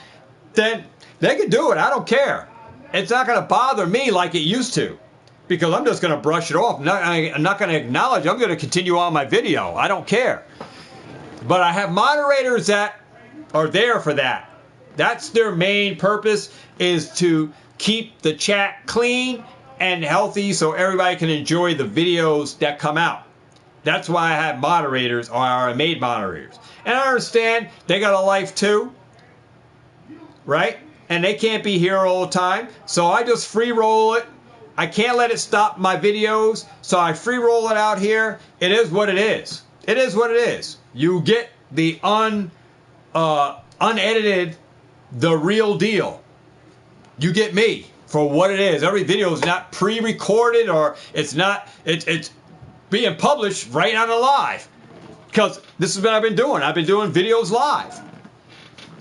then they can do it. I don't care. It's not going to bother me like it used to because I'm just going to brush it off. I'm not going to acknowledge. I'm going to continue on my video. I don't care. But I have moderators that are there for that. That's their main purpose, is to keep the chat clean and healthy so everybody can enjoy the videos that come out. That's why I have moderators, or I made moderators. And I understand they got a life too, right? And they can't be here all the time. So I just free roll it. I can't let it stop my videos. So I free roll it out here. It is what it is. It is what it is. You get the unedited, the real deal. You get me for what it is. Every video is not pre-recorded or it's being published right on the live. Because this is what I've been doing. I've been doing videos live.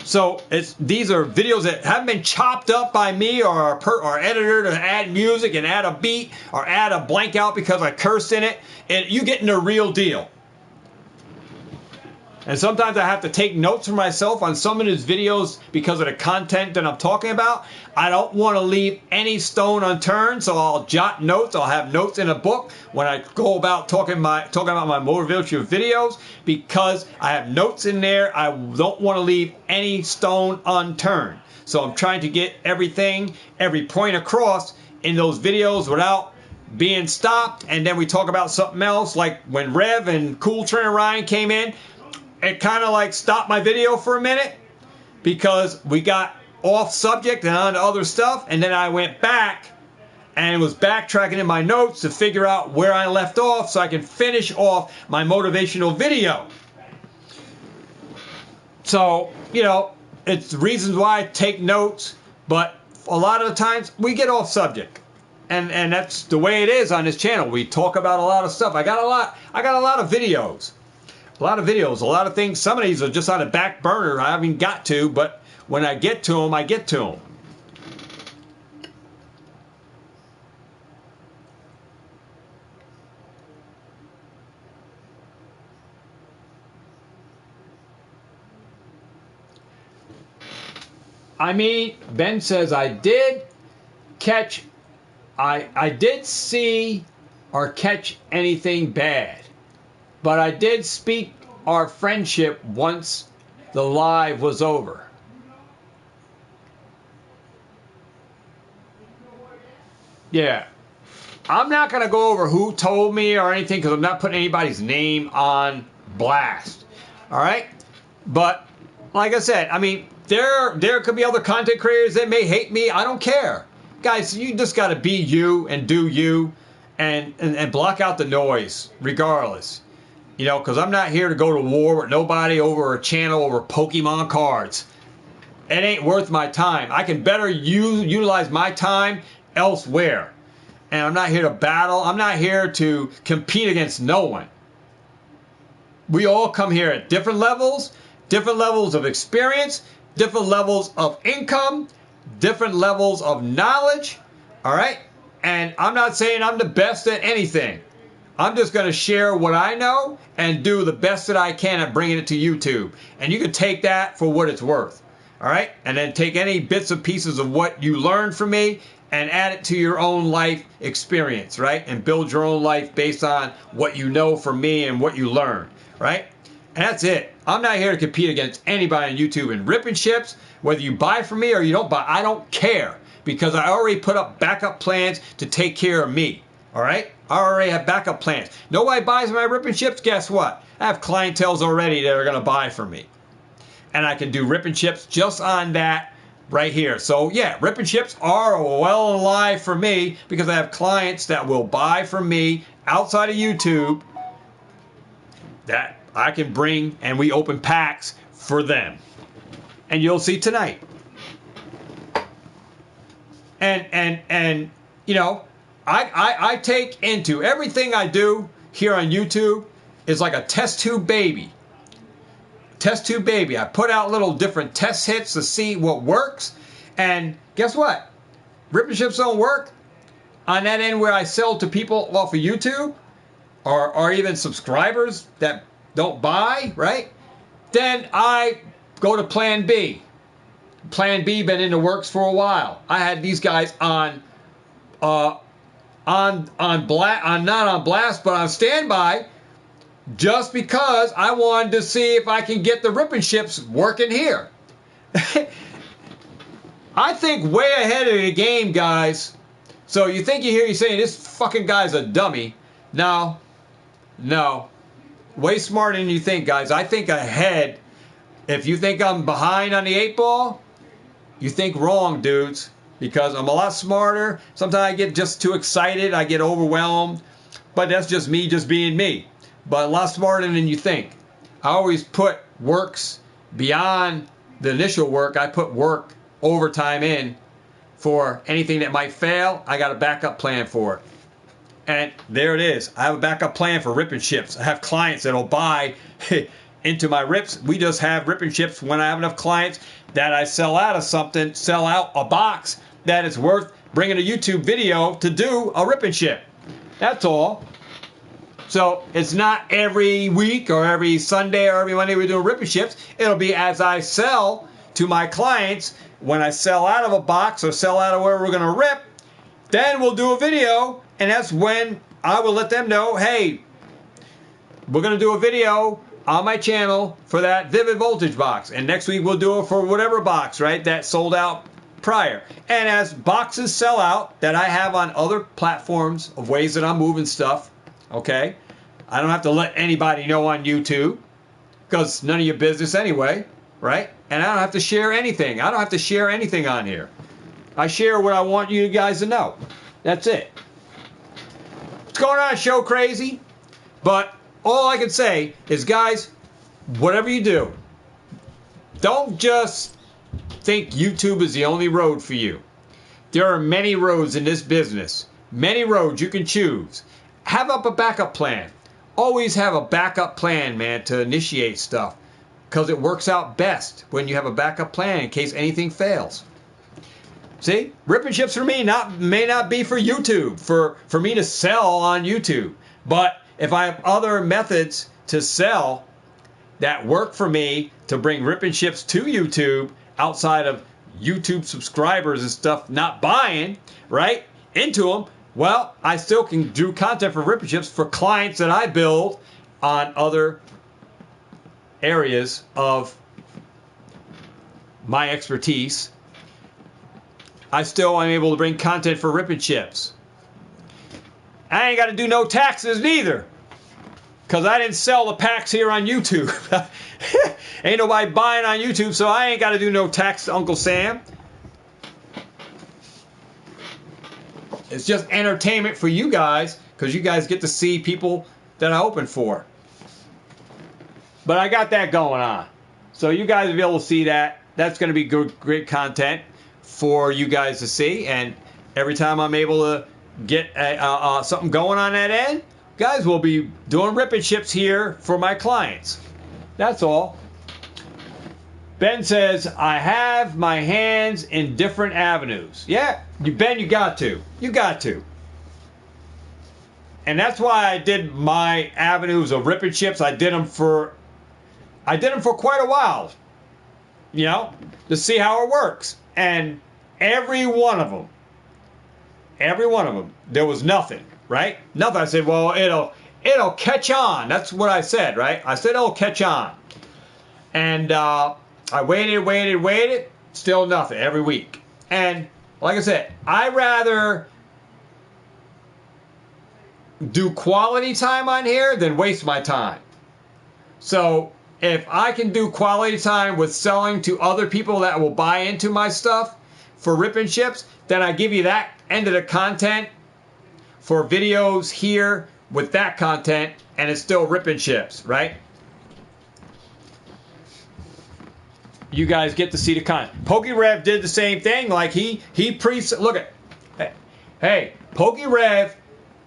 So these are videos that haven't been chopped up by me or our editor to add music and add a beat or add a blank out because I cursed in it. And you getting the real deal. And sometimes I have to take notes for myself on some of these videos because of the content that I'm talking about. I don't want to leave any stone unturned, so I'll jot notes. I'll have notes in a book when I go about talking about my motivational videos because I have notes in there. I don't want to leave any stone unturned. So I'm trying to get every point across in those videos without being stopped. And then we talk about something else, like when Rev and Cool Trent and Ryan came in. It kind of like stopped my video for a minute because we got off subject and on to other stuff. And then I went back and was backtracking in my notes to figure out where I left off so I can finish off my motivational video. So, it's reasons why I take notes, but a lot of the times we get off subject. And that's the way it is on this channel. We talk about a lot of stuff. I got a lot of videos. A lot of things. Some of these are just on the back burner. I haven't got to, but when I get to them, I get to them. Ben says, I did see or catch anything bad. But I did speak our friendship once the live was over. Yeah. I'm not going to go over who told me or anything because I'm not putting anybody's name on blast. All right? But like I said, there could be other content creators that may hate me. I don't care. Guys, you just got to be you and do you and block out the noise regardless. Because I'm not here to go to war with nobody over a channel over Pokemon cards. It ain't worth my time. I can better utilize my time elsewhere. And I'm not here to battle. I'm not here to compete against no one. We all come here at different levels of experience, different levels of income, different levels of knowledge. All right? And I'm not saying I'm the best at anything. I'm just going to share what I know and do the best that I can at bringing it to YouTube. And you can take that for what it's worth. All right. And then take any bits and pieces of what you learned from me and add it to your own life experience, right? And build your own life based on what you know from me and what you learned, right? And that's it. I'm not here to compete against anybody on YouTube and ripping ships. Whether you buy from me or you don't buy, I don't care, because I already put up backup plans to take care of me. All right? I already have backup plans. Nobody buys my ripping ships. Guess what? I have clientels already that are going to buy from me. And I can do ripping ships just on that right here. So yeah, ripping ships are well alive for me because I have clients that will buy from me outside of YouTube that I can bring, and we open packs for them. And you'll see tonight. And you know, I take into everything I do here on YouTube is like a test tube baby. Test tube baby. I put out little different test hits to see what works. And guess what? Ripping ships don't work on that end where I sell to people off of YouTube or even subscribers that don't buy, right? Then I go to plan B. Plan B been in the works for a while. I had these guys on not on blast, but on standby, just because I wanted to see if I can get the ripping ships working here. I think way ahead of the game, guys. So you think you're saying this fucking guy's a dummy. No. Way smarter than you think, guys. I think ahead. If you think I'm behind on the 8 ball, you think wrong, dudes. Because I'm a lot smarter. Sometimes I get just too excited. I get overwhelmed. But that's just me just being me. But a lot smarter than you think. I always put works beyond the initial work. I put work overtime in for anything that might fail. I got a backup plan for it. And there it is. I have a backup plan for ripping ships. I have clients that'll buy into my rips. We just have ripping ships when I have enough clients that I sell out of something, sell out a box that is worth bringing a YouTube video to do a ripping ship. That's all. So it's not every week or every Sunday or every Monday we're doing ripping ships. It'll be as I sell to my clients. When I sell out of a box or sell out of where we're going to rip, then we'll do a video. And that's when I will let them know, hey, we're going to do a video on my channel for that Vivid Voltage box. And next week we'll do it for whatever box, right, that sold out prior. And as boxes sell out that I have on other platforms of ways that I'm moving stuff, okay, I don't have to let anybody know on YouTube because none of your business anyway, right? And I don't have to share anything. I don't have to share anything on here. I share what I want you guys to know. That's it. What's going on, Show Crazy? But all I can say is, guys, whatever you do, don't just think YouTube is the only road for you. There are many roads in this business. Many roads you can choose. Have up a backup plan. Always have a backup plan, man, to initiate stuff. Because it works out best when you have a backup plan in case anything fails. See? Ripping ships for me may not be for YouTube, for me to sell on YouTube. But if I have other methods to sell that work for me to bring ripping ships to YouTube outside of YouTube subscribers and stuff not buying, right, into them, well, I still can do content for ripping ships for clients that I build on other areas of my expertise. I still am able to bring content for ripping ships. I ain't got to do no taxes neither, because I didn't sell the packs here on YouTube. Ain't nobody buying on YouTube, so I ain't got to do no tax, Uncle Sam. It's just entertainment for you guys, because you guys get to see people that I open for. But I got that going on. So you guys will be able to see that. That's going to be good, great content for you guys to see. And every time I'm able to get something going on that end, guys, we'll be doing ripping ships here for my clients. That's all. Ben says, I have my hands in different avenues. Yeah, Ben, you got to. You got to. And that's why I did my avenues of ripping ships. I did them for quite a while. you know, to see how it works. And every one of them, there was nothing, right? Nothing. I said, well, it'll catch on. That's what I said, right? I said it'll catch on. And I waited, still nothing every week. And like I said, I rather do quality time on here than waste my time. So if I can do quality time with selling to other people that will buy into my stuff for rip and ships, then I give you that end of the content for videos here with that content, and it's still rip and ships, right? You guys get to see the content. PokeRev did the same thing. Like he look at, hey, PokeRev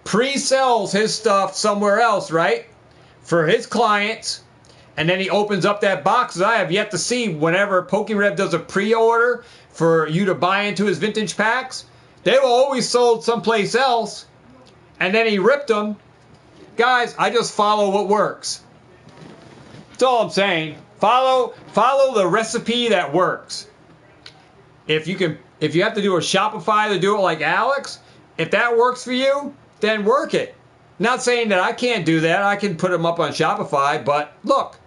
pre-sells his stuff somewhere else, right? For his clients, and then he opens up that box that I have yet to see. Whenever PokeRev does a pre-order for you to buy into his vintage packs, they were always sold someplace else, and then he ripped them. Guys, I just follow what works. That's all I'm saying. Follow the recipe that works. If you have to do a Shopify to do it like Alex, if that works for you, then work it. Not saying that I can't do that. I can put them up on Shopify, but look,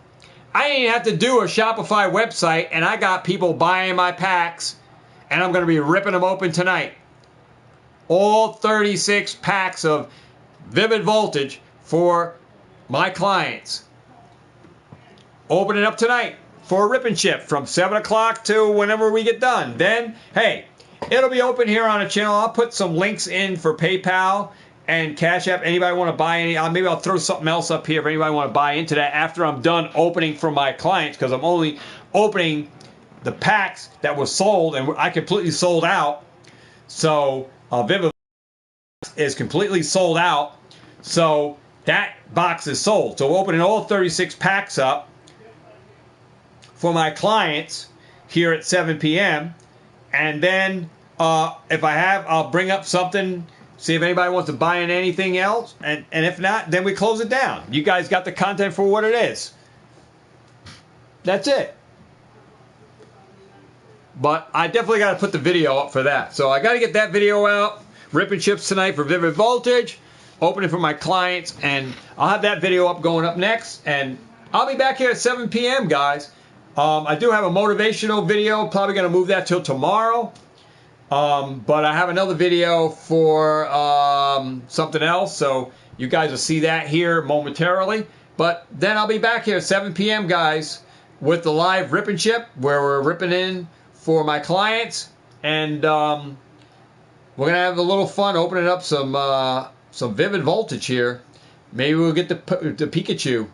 I didn't have to do a Shopify website, and I got people buying my packs, and I'm going to be ripping them open tonight. All 36 packs of Vivid Voltage for my clients. Open it up tonight for a rip and ship from 7 o'clock to whenever we get done. Then, hey, it'll be open here on the channel. I'll put some links in for PayPal and Cash App. Anybody want to buy any? Maybe I'll throw something else up here if anybody want to buy into that after I'm done opening for my clients, because I'm only opening the packs that were sold, and I completely sold out. So Vivid is completely sold out. So that box is sold. So we're opening all 36 packs up for my clients here at 7 p.m. And then if I have, I'll bring up something, see if anybody wants to buy in anything else. And if not, then we close it down. You guys got the content for what it is. That's it. But I definitely got to put the video up for that. So I got to get that video out. Ripping chips tonight for Vivid Voltage. Opening for my clients. And I'll have that video up going up next. And I'll be back here at 7 p.m., guys. I do have a motivational video. Probably going to move that till tomorrow. But I have another video for something else. So you guys will see that here momentarily. But then I'll be back here at 7 p.m., guys, with the live rip and chip where we're ripping in for my clients. And we're going to have a little fun opening up some Vivid Voltage here. Maybe we'll get the Pikachu.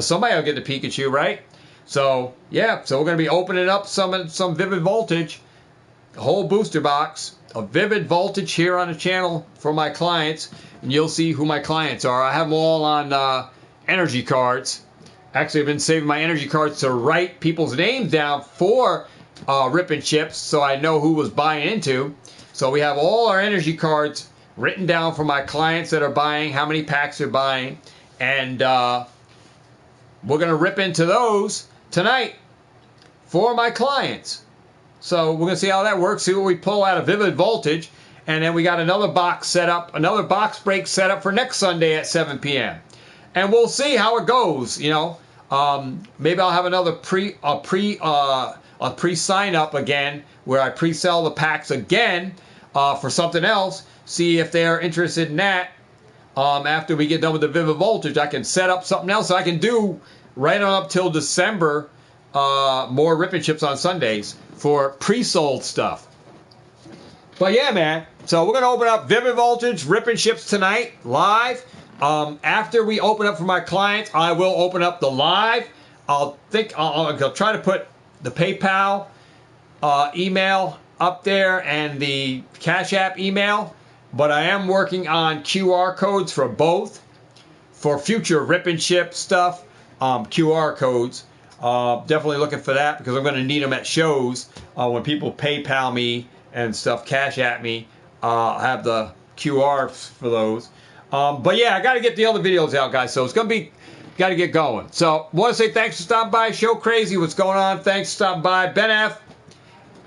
Somebody will get the Pikachu, right? So, yeah. So we're going to be opening up some Vivid Voltage. A whole booster box of Vivid Voltage here on the channel for my clients. And you'll see who my clients are. I have them all on energy cards. Actually, I've been saving my energy cards to write people's names down for rip and chips so I know who was buying into. So we have all our energy cards written down for my clients that are buying, how many packs they're buying. And we're going to rip into those tonight for my clients. So we're going to see how that works, see what we pull out of Vivid Voltage. And then we got another box set up, another box break set up for next Sunday at 7 p.m. And we'll see how it goes, you know. Maybe I'll have another pre sign up again where I pre-sell the packs again for something else. See if they're interested in that. After we get done with the Vivid Voltage, I can set up something else I can do right on up till December. More rip and chips on Sundays for pre-sold stuff. But yeah, man. So we're gonna open up Vivid Voltage rip and chips tonight live. After we open up for my clients, I will open up the live. I'll try to put the PayPal email up there and the Cash App email. But I am working on QR codes for both for future rip and chip stuff. QR codes. Definitely looking for that because I'm going to need them at shows when people PayPal me and stuff, Cash at me. I have the QRs for those. But yeah, I got to get the other videos out, guys. So it's going to be got to get going. So, want to say thanks for stopping by. Show Crazy, what's going on? Thanks for stopping by. Ben F.,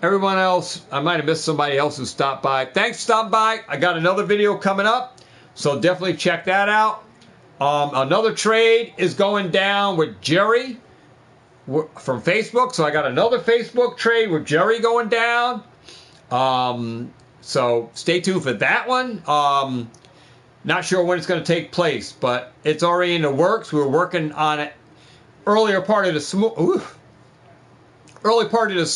everyone else, I might have missed somebody else who stopped by. Thanks for stopping by. I got another video coming up, so definitely check that out. Another trade is going down with Jerry from Facebook. So I got another Facebook trade with Jerry going down. So stay tuned for that one. Not sure when it's going to take place, but it's already in the works. We were working on it early part of this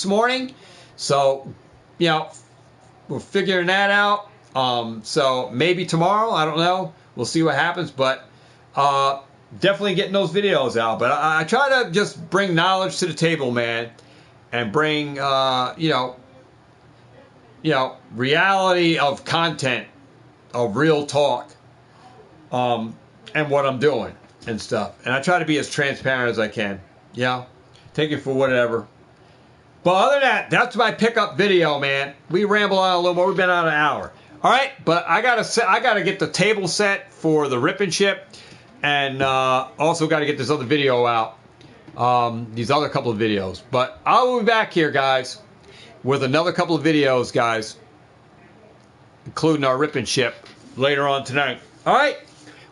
morning. So, you know, we're figuring that out. So maybe tomorrow, I don't know. We'll see what happens, but definitely getting those videos out. But I try to just bring knowledge to the table, man, and bring reality of content, of real talk, and what I'm doing and stuff. And I try to be as transparent as I can. Take it for whatever. But other than that, that's my pickup video, man. We ramble on a little more. We've been on an hour. All right, but I gotta get the table set for the rip and ship, and also got to get this other video out. These other couple of videos. But I'll be back here, guys, with another couple of videos, guys, including our rip and ship later on tonight. All right.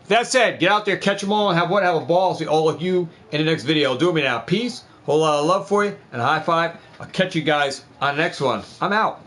With that said, get out there, catch them all, and have a ball. See all of you in the next video. Do me now. Peace. Whole lot of love for you and a high five. I'll catch you guys on the next one. I'm out.